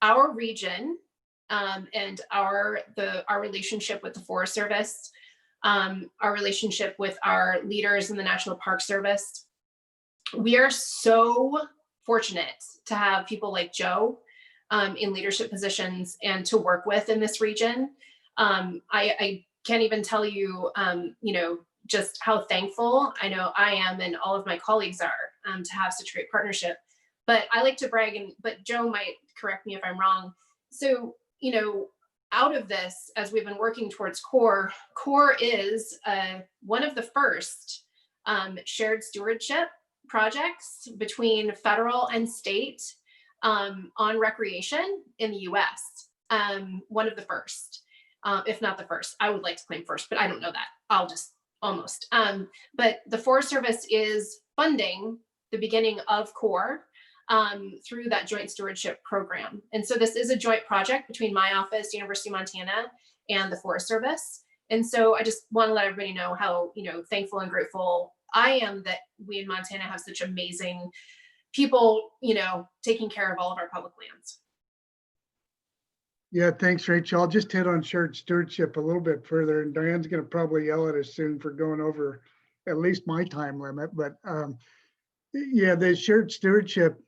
our region and our relationship with the Forest Service, our relationship with our leaders in the National Park Service, we are so fortunate to have people like Joe in leadership positions and to work with in this region. I can't even tell you, just how thankful I know I am and all of my colleagues are to have such great partnership. But I like to brag, but Joe might correct me if I'm wrong. So, out of this, as we've been working towards CORE is one of the first shared stewardship projects between federal and state on recreation in the US. One of the first, if not the first. I would like to claim first, but I don't know that. I'll just almost. But the Forest Service is funding the beginning of CORE through that joint stewardship program. And so this is a joint project between my office, University of Montana, and the Forest Service. And so I just want to let everybody know how, thankful and grateful I am that we in Montana have such amazing people, taking care of all of our public lands. Yeah, thanks, Rachel. I'll just hit on shared stewardship a little bit further, and Diane's going to probably yell at us soon for going over at least my time limit. But yeah, the shared stewardship,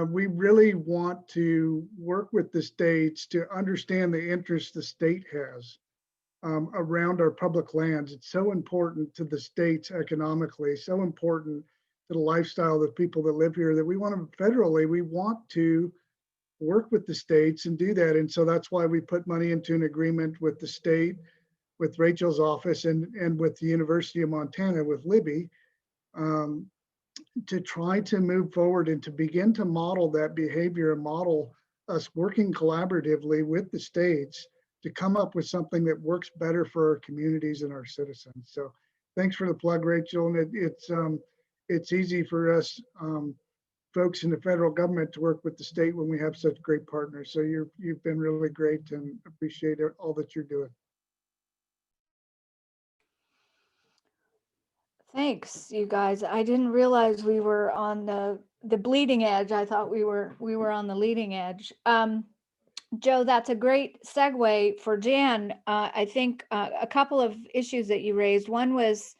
we really want to work with the states to understand the interests the state has around our public lands. It's so important to the states economically, so important to the lifestyle of the people that live here that we want to federally, we want to work with the states and do that. And so that's why we put money into an agreement with the state, with Rachel's office, and with the University of Montana, with Libby, to try to move forward and to begin to model that behavior and model us working collaboratively with the states to come up with something that works better for our communities and our citizens. So thanks for the plug, Rachel. And it's easy for us folks in the federal government to work with the state when we have such great partners. So you've been really great, and appreciate all that you're doing. Thanks, you guys. I didn't realize we were on the bleeding edge. I thought we were on the leading edge. Joe, that's a great segue for Jan. I think a couple of issues that you raised. One was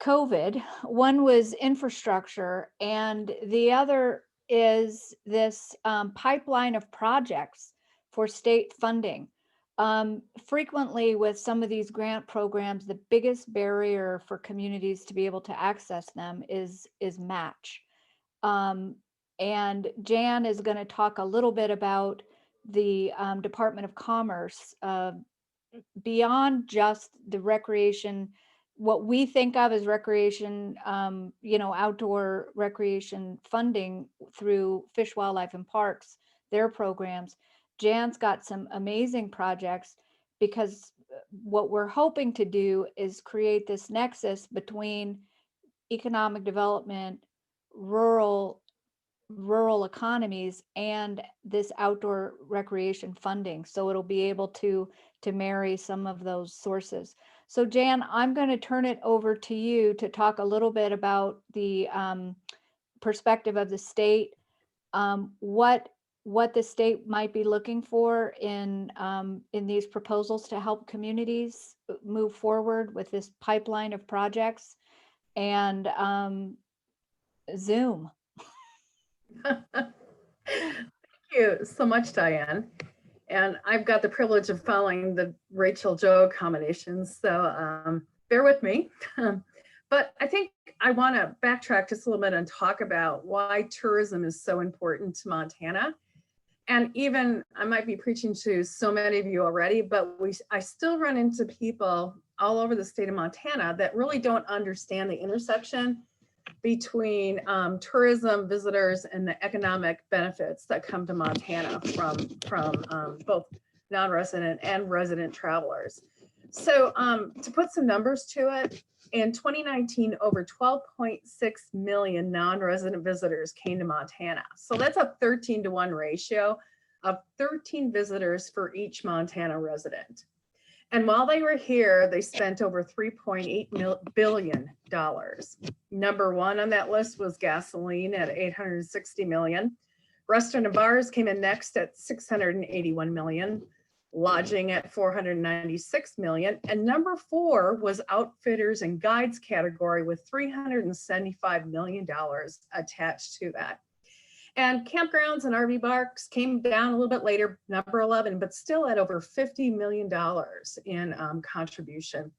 COVID, one was infrastructure, and the other is this pipeline of projects for state funding. Frequently with some of these grant programs, the biggest barrier for communities to be able to access them is match. And Jan is going to talk a little bit about the Department of Commerce beyond just the recreation, what we think of as recreation, outdoor recreation funding through Fish, Wildlife, and Parks, their programs. Jan's got some amazing projects, because what we're hoping to do is create this nexus between economic development, rural economies, and this outdoor recreation funding. So it'll be able to marry some of those sources. So Jan, I'm going to turn it over to you to talk a little bit about the perspective of the state, what the state might be looking for in these proposals to help communities move forward with this pipeline of projects, and Zoom. Thank you so much, Diane. And I've got the privilege of following the Rachel-Joe combinations, so bear with me. But I think I want to backtrack just a little bit and talk about why tourism is so important to Montana. And even, I might be preaching to so many of you already, but I still run into people all over the state of Montana that really don't understand the intersection between tourism visitors and the economic benefits that come to Montana from both non-resident and resident travelers. So to put some numbers to it, in 2019, over 12.6 million non-resident visitors came to Montana. So that's a 13-to-1 ratio of 13 visitors for each Montana resident. And while they were here, they spent over $3.8 billion. Number one on that list was gasoline at $860 million. Restaurant and bars came in next at $681 million. Lodging at $496 million. And number four was outfitters and guides category with $375 million attached to that. And campgrounds and RV parks came down a little bit later, number 11, but still at over $50 million in contribution.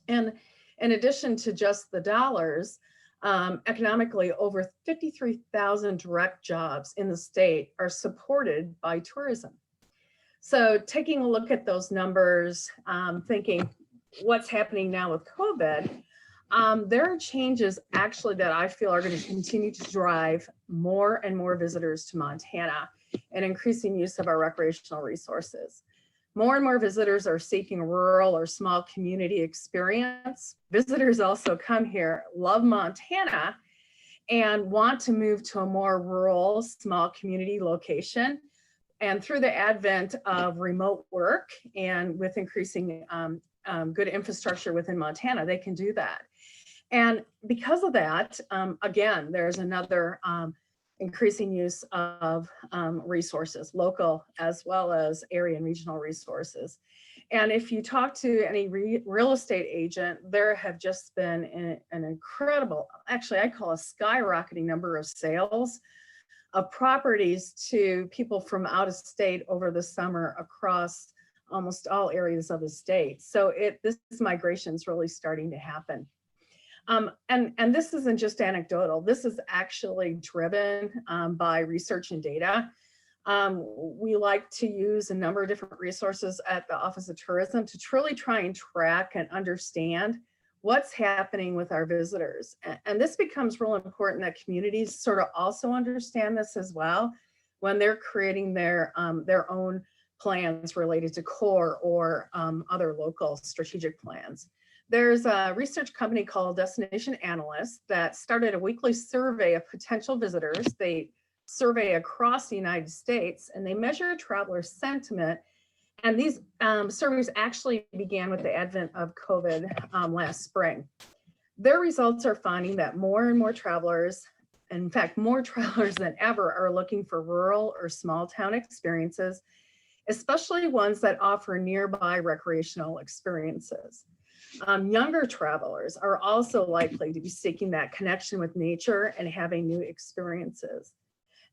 And in addition to just the dollars, economically, over 53,000 direct jobs in the state are supported by tourism. So taking a look at those numbers, thinking what's happening now with COVID, there are changes actually that I feel are going to continue to drive more and more visitors to Montana and increasing use of our recreational resources. More and more visitors are seeking rural or small community experience. Visitors also come here, love Montana, and want to move to a more rural, small community location. And through the advent of remote work and with increasing good infrastructure within Montana, they can do that. And because of that, again, there's another increasing use of resources, local as well as area and regional resources. And if you talk to any real estate agent, there have just been an incredible, actually I call a skyrocketing number of sales of properties to people from out of state over the summer across almost all areas of the state. So this migration is really starting to happen. And this isn't just anecdotal. This is actually driven by research and data. We like to use a number of different resources at the Office of Tourism to truly try and track and understand what's happening with our visitors. And this becomes real important that communities sort of also understand this as well when they're creating their own plans related to core or other local strategic plans. There's a research company called Destination Analysts that started a weekly survey of potential visitors. They survey across the United States and they measure traveler sentiment. And these surveys actually began with the advent of COVID last spring. Their results are finding that more and more travelers, in fact, more travelers than ever, are looking for rural or small town experiences, especially ones that offer nearby recreational experiences. Younger travelers are also likely to be seeking that connection with nature and having new experiences.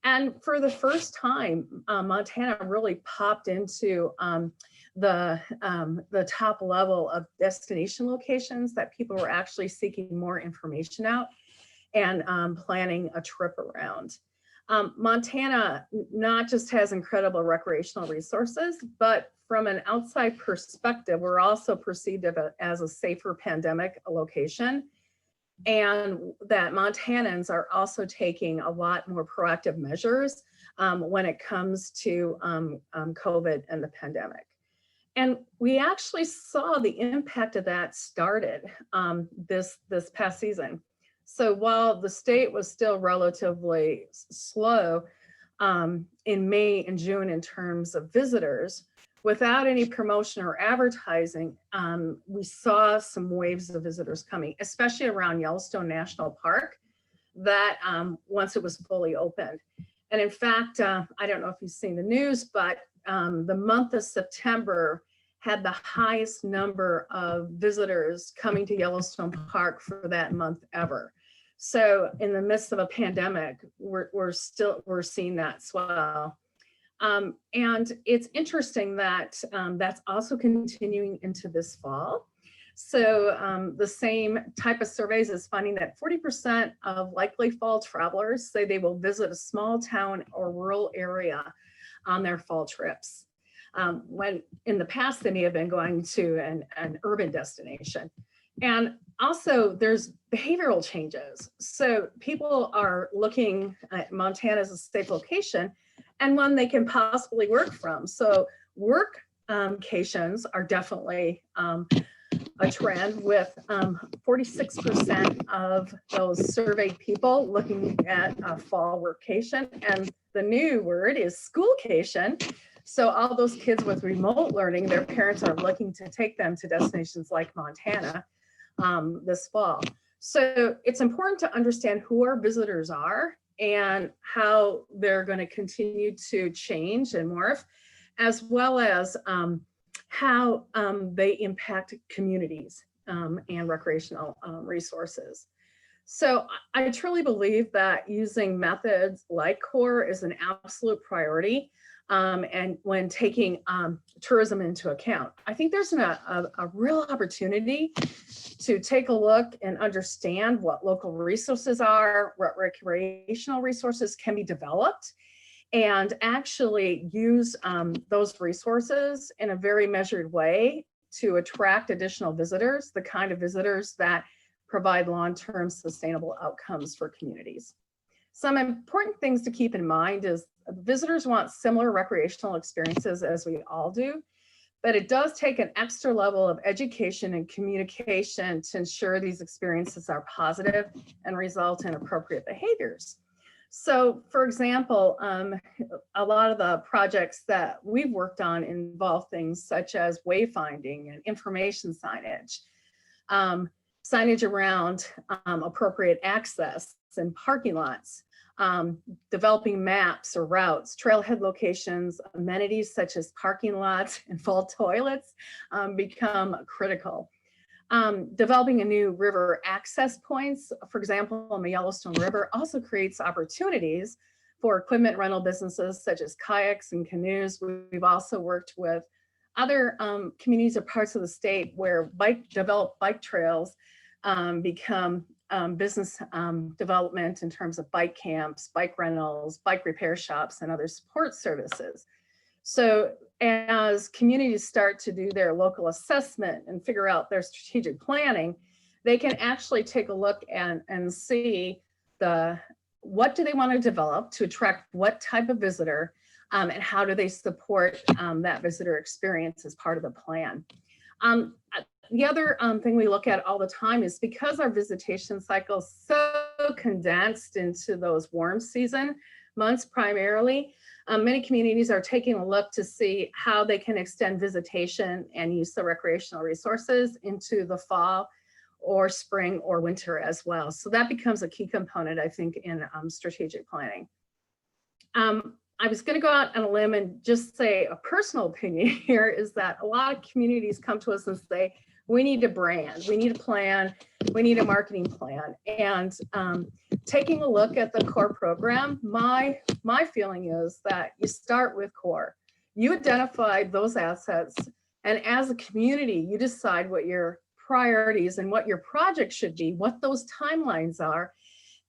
And for the first time, Montana really popped into the top level of destination locations that people were actually seeking more information out and planning a trip around. Montana not just has incredible recreational resources, but from an outside perspective, we're also perceived as a safer pandemic location. And that Montanans are also taking a lot more proactive measures when it comes to COVID and the pandemic. And we actually saw the impact of that started this past season. So while the state was still relatively slow in May and June in terms of visitors, without any promotion or advertising, we saw some waves of visitors coming, especially around Yellowstone National Park, that once it was fully opened. And in fact, I don't know if you've seen the news, but the month of September had the highest number of visitors coming to Yellowstone Park for that month ever. So in the midst of a pandemic, we're seeing that swell. And it's interesting that that's also continuing into this fall. So the same type of surveys is finding that 40% of likely fall travelers say they will visit a small town or rural area on their fall trips. When in the past, they may have been going to an urban destination. And also there's behavioral changes. So people are looking at Montana as a safe location and one they can possibly work from. So work locations are definitely a trend, with 46% of those surveyed people looking at a fall workcation. And the new word is schoolcation. So all those kids with remote learning, their parents are looking to take them to destinations like Montana this fall. So it's important to understand who our visitors are and how they're going to continue to change and morph, as well as how they impact communities and recreational resources. So I truly believe that using methods like CORE is an absolute priority. And when taking tourism into account, I think there's a real opportunity to take a look and understand what local resources are, what recreational resources can be developed, and actually use those resources in a very measured way to attract additional visitors, the kind of visitors that provide long-term sustainable outcomes for communities. Some important things to keep in mind is visitors want similar recreational experiences as we all do, but it does take an extra level of education and communication to ensure these experiences are positive and result in appropriate behaviors. So for example, a lot of the projects that we've worked on involve things such as wayfinding and information signage, signage around appropriate access and parking lots, developing maps or routes, trailhead locations, amenities such as parking lots and fall toilets become critical. Developing a new river access points, for example, on the Yellowstone River, also creates opportunities for equipment rental businesses such as kayaks and canoes. We've also worked with other communities or parts of the state where developed bike trails become business development in terms of bike camps, bike rentals, bike repair shops, and other support services. So as communities start to do their local assessment and figure out their strategic planning, they can actually take a look and see what do they want to develop to attract what type of visitor, and how do they support that visitor experience as part of the plan. The other thing we look at all the time is because our visitation cycle is so condensed into those warm season months primarily, many communities are taking a look to see how they can extend visitation and use the recreational resources into the fall or spring or winter as well. So that becomes a key component, I think, in strategic planning. I was going to go out on a limb and just say a personal opinion here is that a lot of communities come to us and say, we need a brand, we need a plan, we need a marketing plan. And taking a look at the core program, my feeling is that you start with core. You identify those assets, and as a community, you decide what your priorities and what your project should be, what those timelines are,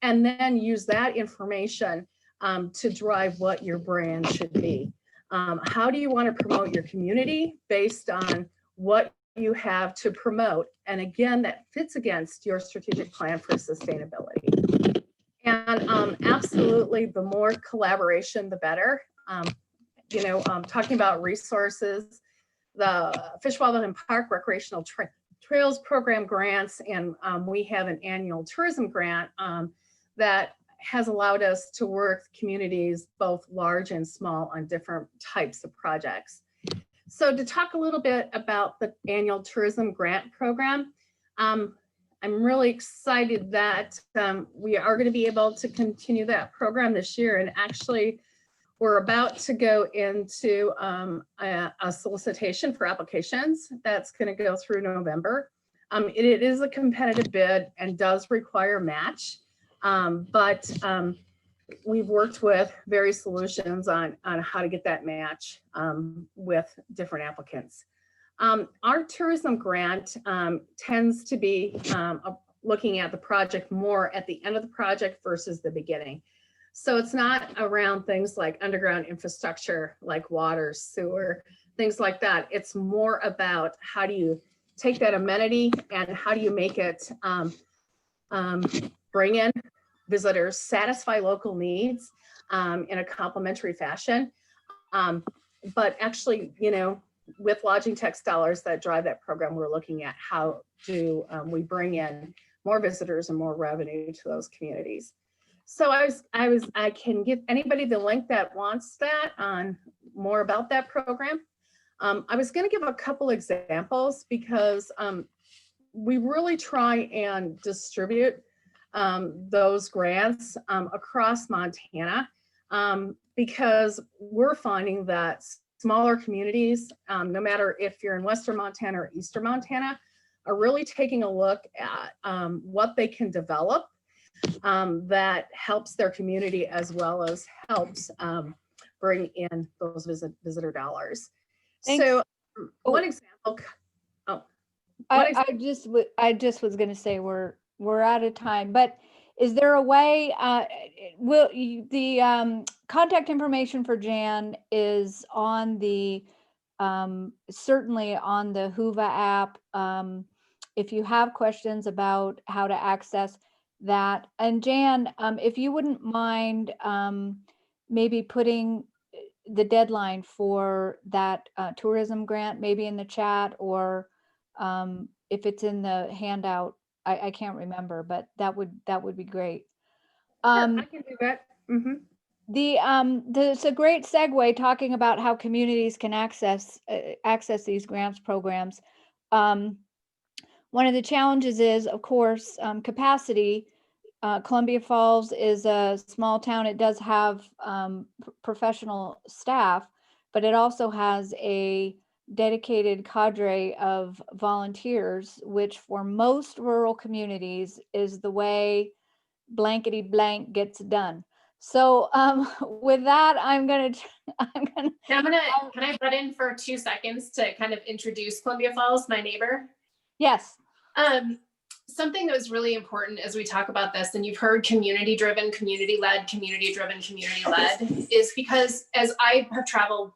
and then use that information to drive what your brand should be. How do you want to promote your community based on what you have to promote? And again, that fits against your strategic plan for sustainability. And absolutely, the more collaboration, the better. Talking about resources, the Fish, Wildlife, and Park Recreational Trails Program grants, and we have an annual tourism grant that has allowed us to work with communities, both large and small, on different types of projects. So to talk a little bit about the annual tourism grant program, I'm really excited that we are going to be able to continue that program this year. And actually, we're about to go into a solicitation for applications that's going to go through November. It is a competitive bid and does require match, but we've worked with various solutions on how to get that match with different applicants. Our tourism grant tends to be looking at the project more at the end of the project versus the beginning. So it's not around things like underground infrastructure, like water, sewer, things like that. It's more about how do you take that amenity and how do you make it bring in visitors, satisfy local needs in a complementary fashion. But actually, with lodging tax dollars that drive that program, we're looking at how do we bring in more visitors and more revenue to those communities. So I can give anybody the link that wants that on more about that program. I was going to give a couple examples because we really try and distribute those grants across Montana because we're finding that smaller communities, no matter if you're in Western Montana or Eastern Montana, are really taking a look at what they can develop that helps their community as well as helps bring in those visitor dollars. Thanks. So one example. I just was going to say we're out of time, but is there a way? The contact information for Jan is on the certainly on the Whova app. If you have questions about how to access that, and Jan, if you wouldn't mind maybe putting the deadline for that tourism grant maybe in the chat, or if it's in the handout, I can't remember, but that would be great. Sure, I can do that. It's a great segue talking about how communities can access these grants programs. One of the challenges is, of course, capacity. Columbia Falls is a small town. It does have professional staff, but it also has a dedicated cadre of volunteers, which for most rural communities is the way blankety blank gets done. So with that, can I butt in for 2 seconds to kind of introduce Columbia Falls, my neighbor? Yes. something that was really important as we talk about this, and you've heard community-driven, community-led, community-driven, community-led, is because as I have traveled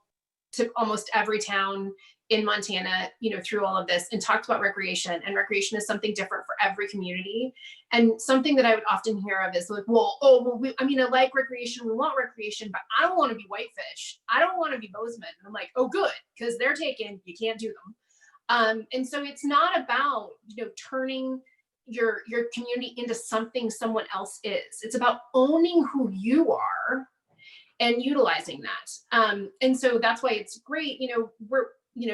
to almost every town in Montana, through all of this and talked about recreation, and recreation is something different for every community. And something that I would often hear of is like, I like recreation, we want recreation, but I don't want to be Whitefish. I don't want to be Bozeman. And I'm like, oh, good, because they're taken, you can't do them. And so it's not about, turning your community into something someone else is. It's about owning who you are and utilizing that. And so that's why it's great.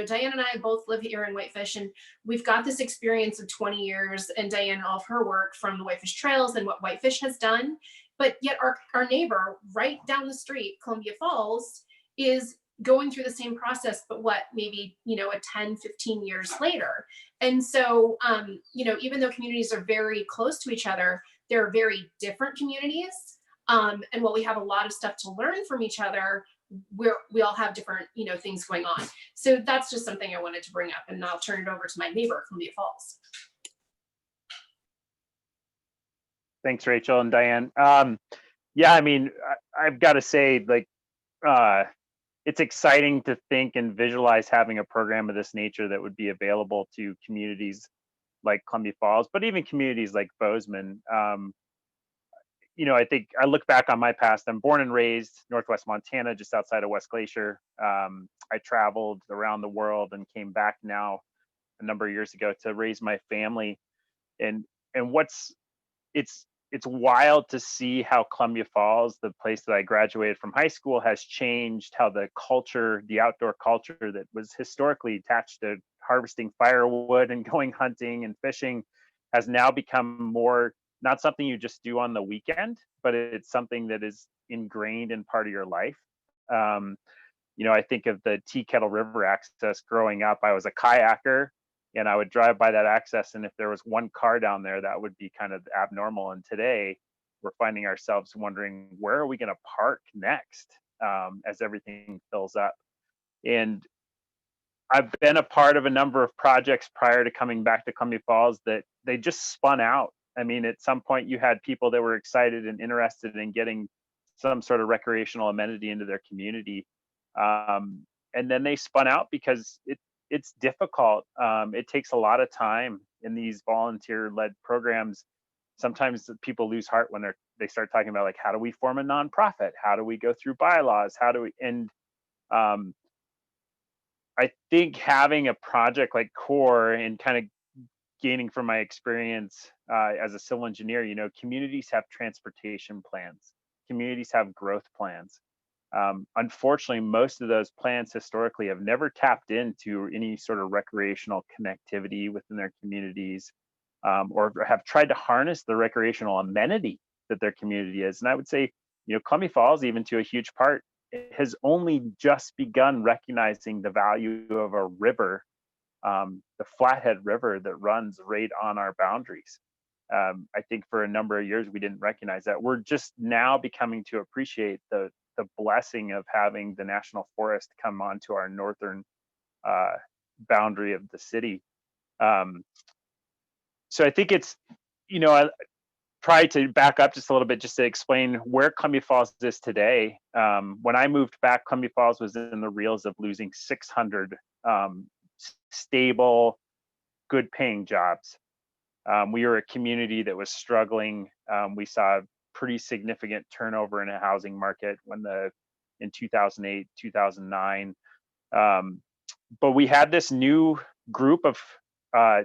Diane and I both live here in Whitefish, and we've got this experience of 20 years, and Diane, all of her work from the Whitefish Trails and what Whitefish has done. But yet our neighbor right down the street, Columbia Falls, is going through the same process, but maybe, a 10, 15 years later. And so, even though communities are very close to each other, they're very different communities. And while we have a lot of stuff to learn from each other, we all have different, things going on. So that's just something I wanted to bring up, and I'll turn it over to my neighbor, Columbia Falls. Thanks, Rachel and Diane. Yeah, I've got to say, it's exciting to think and visualize having a program of this nature that would be available to communities like Columbia Falls, but even communities like Bozeman. I think I look back on my past. I'm born and raised Northwest Montana, just outside of West Glacier. I traveled around the world and came back now a number of years ago to raise my family. And it's wild to see how Columbia Falls, the place that I graduated from high school, has changed, how the outdoor culture that was historically attached to harvesting firewood and going hunting and fishing has now become more, not something you just do on the weekend, but it's something that is ingrained in part of your life. I think of the Tea Kettle River access growing up. I was a kayaker, and I would drive by that access, and if there was one car down there, that would be kind of abnormal. And today we're finding ourselves wondering, where are we going to park next, as everything fills up? And I've been a part of a number of projects prior to coming back to Columbia Falls that they just spun out. At some point you had people that were excited and interested in getting some sort of recreational amenity into their community. And then they spun out because it's difficult. It takes a lot of time in these volunteer-led programs. Sometimes people lose heart when they start talking about, like, how do we form a nonprofit? How do we go through bylaws? I think having a project like CORE and kind of gaining from my experience as a civil engineer, communities have transportation plans. Communities have growth plans. Unfortunately, most of those plans historically have never tapped into any sort of recreational connectivity within their communities, or have tried to harness the recreational amenity that their community is. And I would say, Columbia Falls, even to a huge part, has only just begun recognizing the value of a river, the Flathead River that runs right on our boundaries. I think for a number of years we didn't recognize that. We're just now becoming to appreciate the blessing of having the National Forest come onto our northern boundary of the city. So I think it's, I try to back up just a little bit just to explain where Columbia Falls is today. When I moved back, Columbia Falls was in the reels of losing 600 stable, good paying jobs. We were a community that was struggling. We saw pretty significant turnover in a housing market in 2008, 2009. But we had this new group of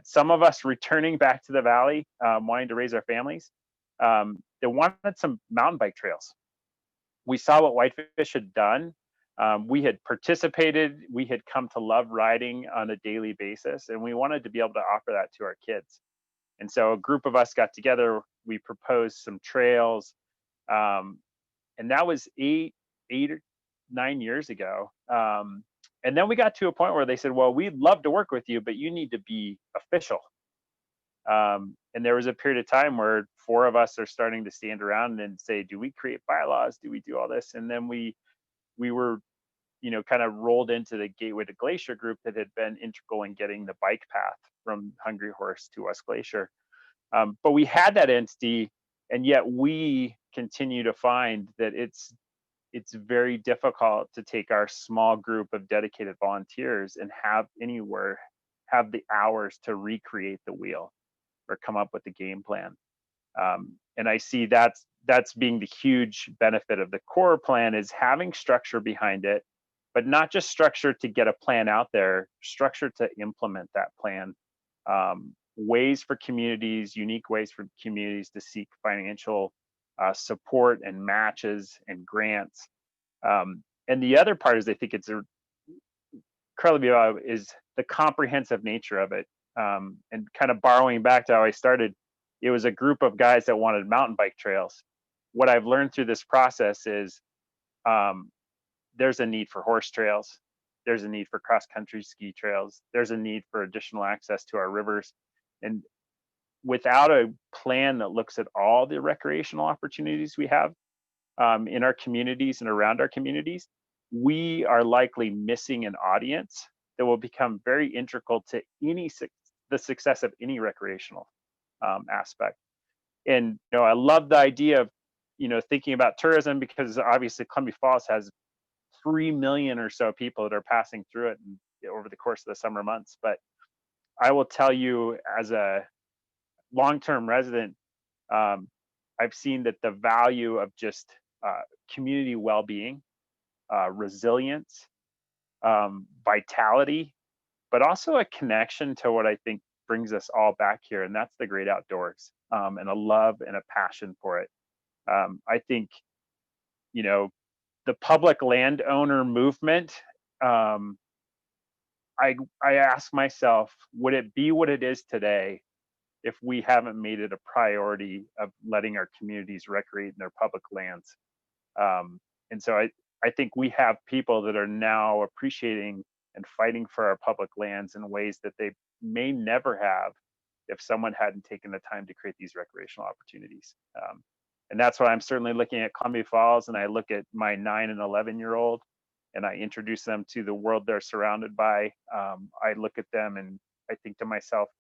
some of us returning back to the valley, wanting to raise our families. They wanted some mountain bike trails. We saw what Whitefish had done. We had participated. We had come to love riding on a daily basis, and we wanted to be able to offer that to our kids. And so a group of us got together. We proposed some trails, and that was eight or 9 years ago. And then we got to a point where they said, well, we'd love to work with you, but you need to be official. And there was a period of time where 4 of us are starting to stand around and say, do we create bylaws? Do we do all this? And then we were, kind of rolled into the Gateway to Glacier group that had been integral in getting the bike path from Hungry Horse to West Glacier. But we had that entity, and yet we continue to find that it's very difficult to take our small group of dedicated volunteers and have the hours to recreate the wheel or come up with a game plan. And I see that's being the huge benefit of the core plan, is having structure behind it, but not just structure to get a plan out there, structure to implement that plan. Ways for communities, unique ways for communities to seek financial support and matches and grants. And the other part is, I think it's incredibly is the comprehensive nature of it. And kind of borrowing back to how I started, it was a group of guys that wanted mountain bike trails. What I've learned through this process is there's a need for horse trails. There's a need for cross-country ski trails. There's a need for additional access to our rivers. And without a plan that looks at all the recreational opportunities we have in our communities and around our communities, we are likely missing an audience that will become very integral to the success of any recreational aspect. And I love the idea of thinking about tourism, because obviously Columbia Falls has 3 million or so people that are passing through it over the course of the summer months. But I will tell you, as a long-term resident, I've seen that the value of just community well-being, resilience, vitality, but also a connection to what I think brings us all back here, and that's the great outdoors, and a love and a passion for it. I think, the public landowner movement, I ask myself, would it be what it is today if we haven't made it a priority of letting our communities recreate in their public lands? And so I think we have people that are now appreciating and fighting for our public lands in ways that they may never have if someone hadn't taken the time to create these recreational opportunities. And that's why I'm certainly looking at Columbia Falls, and I look at my 9 and 11-year-old, and I introduce them to the world they're surrounded by. I look at them and I think to myself,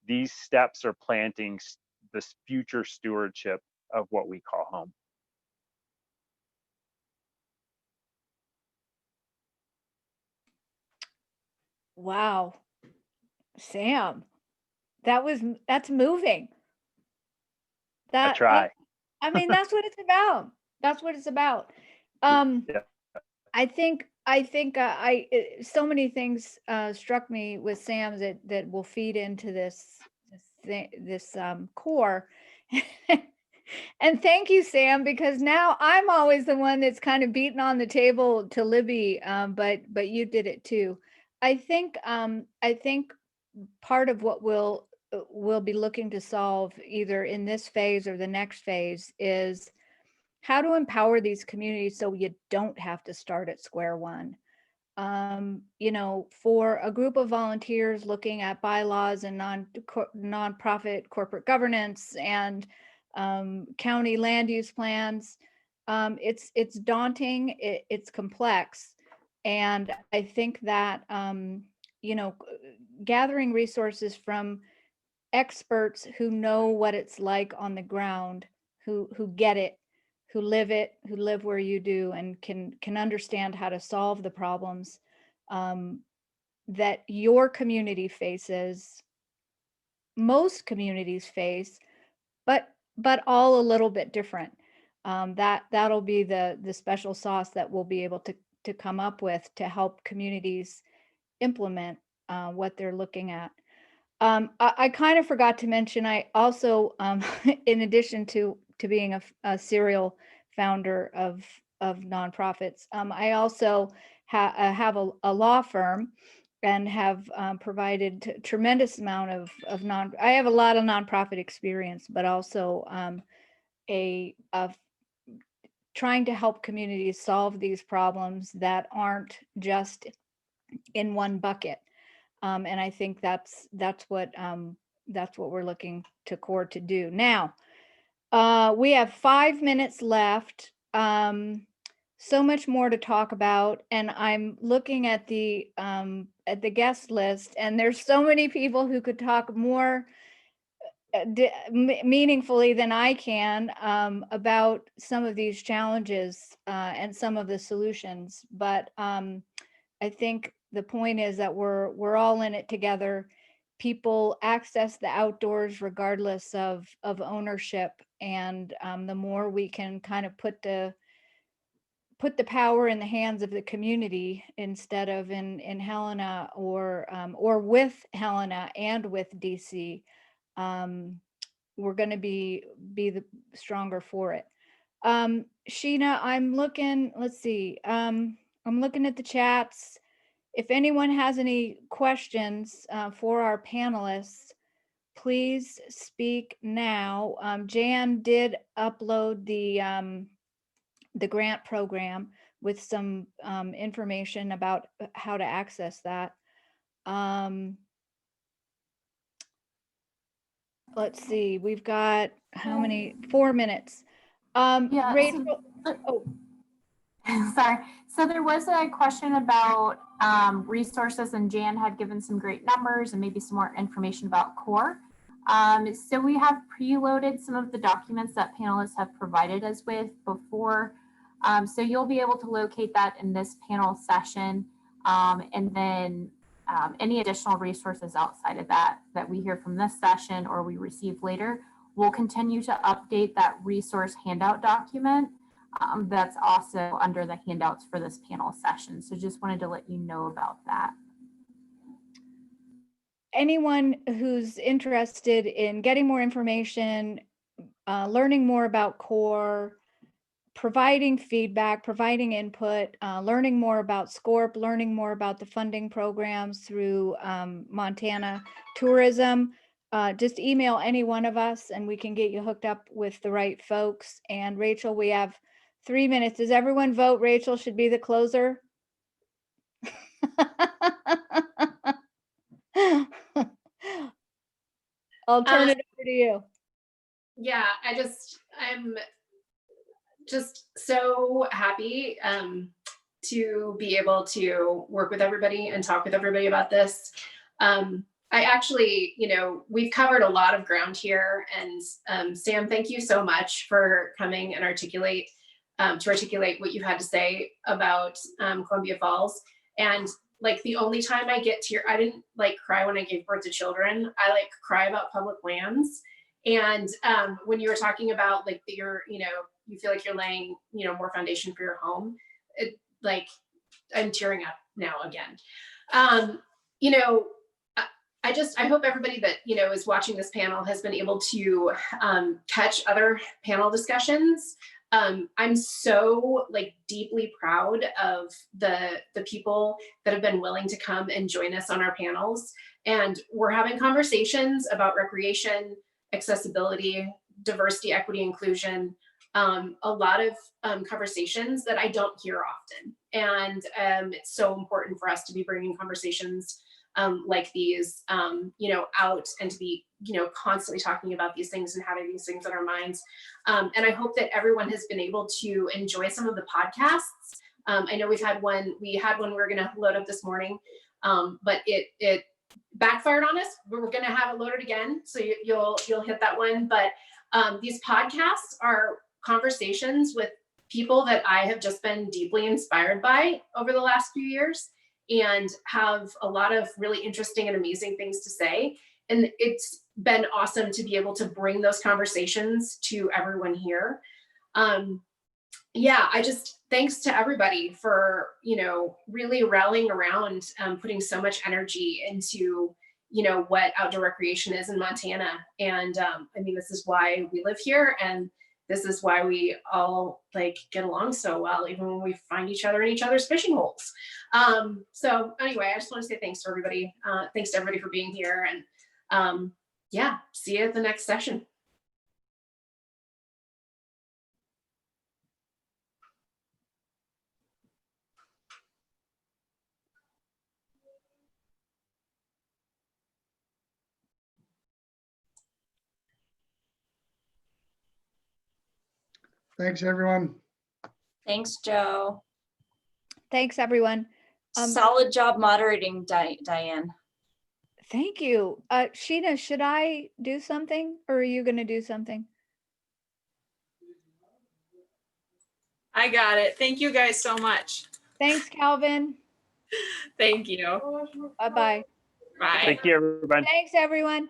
these steps are planting this future stewardship of what we call home. Wow. Sam, that's moving. I try. I mean, that's what it's about. That's what it's about. Yeah. I think so many things struck me with Sam that will feed into this core. And thank you, Sam, because now I'm always the one that's kind of beating on the table to Libby, but you did it too. I think part of what we'll be looking to solve either in this phase or the next phase is how to empower these communities so you don't have to start at square one. For a group of volunteers looking at bylaws and nonprofit corporate governance and county land use plans, it's daunting, it's complex. And I think that, gathering resources from experts who know what it's like on the ground, who get it, who live where you do, and can understand how to solve the problems that your community faces, most communities face, but all a little bit different. That'll be the special sauce that we'll be able to come up with to help communities implement what they're looking at. I kind of forgot to mention, I also, in addition to being a serial founder of nonprofits, I also have a law firm and have provided tremendous amount of I have a lot of nonprofit experience, but also of trying to help communities solve these problems that aren't just in one bucket. And I think that's what we're looking to CORE to do. Now, we have 5 minutes left. So much more to talk about, and I'm looking at the guest list, and there's so many people who could talk more meaningfully than I can about some of these challenges and some of the solutions. But I think the point is that we're all in it together. People access the outdoors regardless of ownership, and the more we can kind of put the power in the hands of the community instead of in Helena or with Helena and with DC, we're going to be the stronger for it. Sheena, I'm looking, let's see. I'm looking at the chats. If anyone has any questions for our panelists, please speak now. Jan did upload the grant program with some information about how to access that. Let's see, we've got how many? 4 minutes. Yeah, Rachel, sorry. So there was a question about resources, and Jan had given some great numbers and maybe some more information about CORE. So we have preloaded some of the documents that panelists have provided us with before. So you'll be able to locate that in this panel session. And then any additional resources outside of that we hear from this session or we receive later, we'll continue to update that resource handout document. That's also under the handouts for this panel session. So just wanted to let you know about that. Anyone who's interested in getting more information, learning more about CORE, providing feedback, providing input, learning more about SCORP, learning more about the funding programs through Montana Tourism, just email any one of us and we can get you hooked up with the right folks. And Rachel, we have 3 minutes. Does everyone vote Rachel should be the closer? I'll turn it over to you. Yeah, I'm just so happy to be able to work with everybody and talk with everybody about this. I actually, we've covered a lot of ground here, and Sam, thank you so much for coming and articulate what you had to say about Columbia Falls. And like the only time I get to I didn't like cry when I gave birth to children. I like cry about public lands. And when you were talking about like you feel like you're laying, more foundation for your home, I'm tearing up now again. I hope everybody that, is watching this panel has been able to catch other panel discussions. I'm so deeply proud of the people that have been willing to come and join us on our panels. And we're having conversations about recreation, accessibility, diversity, equity, inclusion, a lot of conversations that I don't hear often. And it's so important for us to be bringing conversations like these, out and to be, constantly talking about these things and having these things in our minds. And I hope that everyone has been able to enjoy some of the podcasts. I know we had one we were going to load up this morning, but it backfired on us. We're going to have it loaded again. So you'll hit that one. But these podcasts are conversations with people that I have just been deeply inspired by over the last few years and have a lot of really interesting and amazing things to say. And it's been awesome to be able to bring those conversations to everyone here. Thanks to everybody for, really rallying around, putting so much energy into, what outdoor recreation is in Montana. And this is why we live here. And this is why we all get along so well, even when we find each other in each other's fishing holes. So anyway, I just want to say thanks to everybody. Thanks to everybody for being here. And see you at the next session. Thanks, everyone. Thanks, Joe. Thanks, everyone. Solid job moderating, Diane. Thank you. Sheena, should I do something or are you going to do something? I got it. Thank you guys so much. Thanks, Calvin. Thank you. Bye-bye. Bye. Thank you, everybody. Thanks, everyone.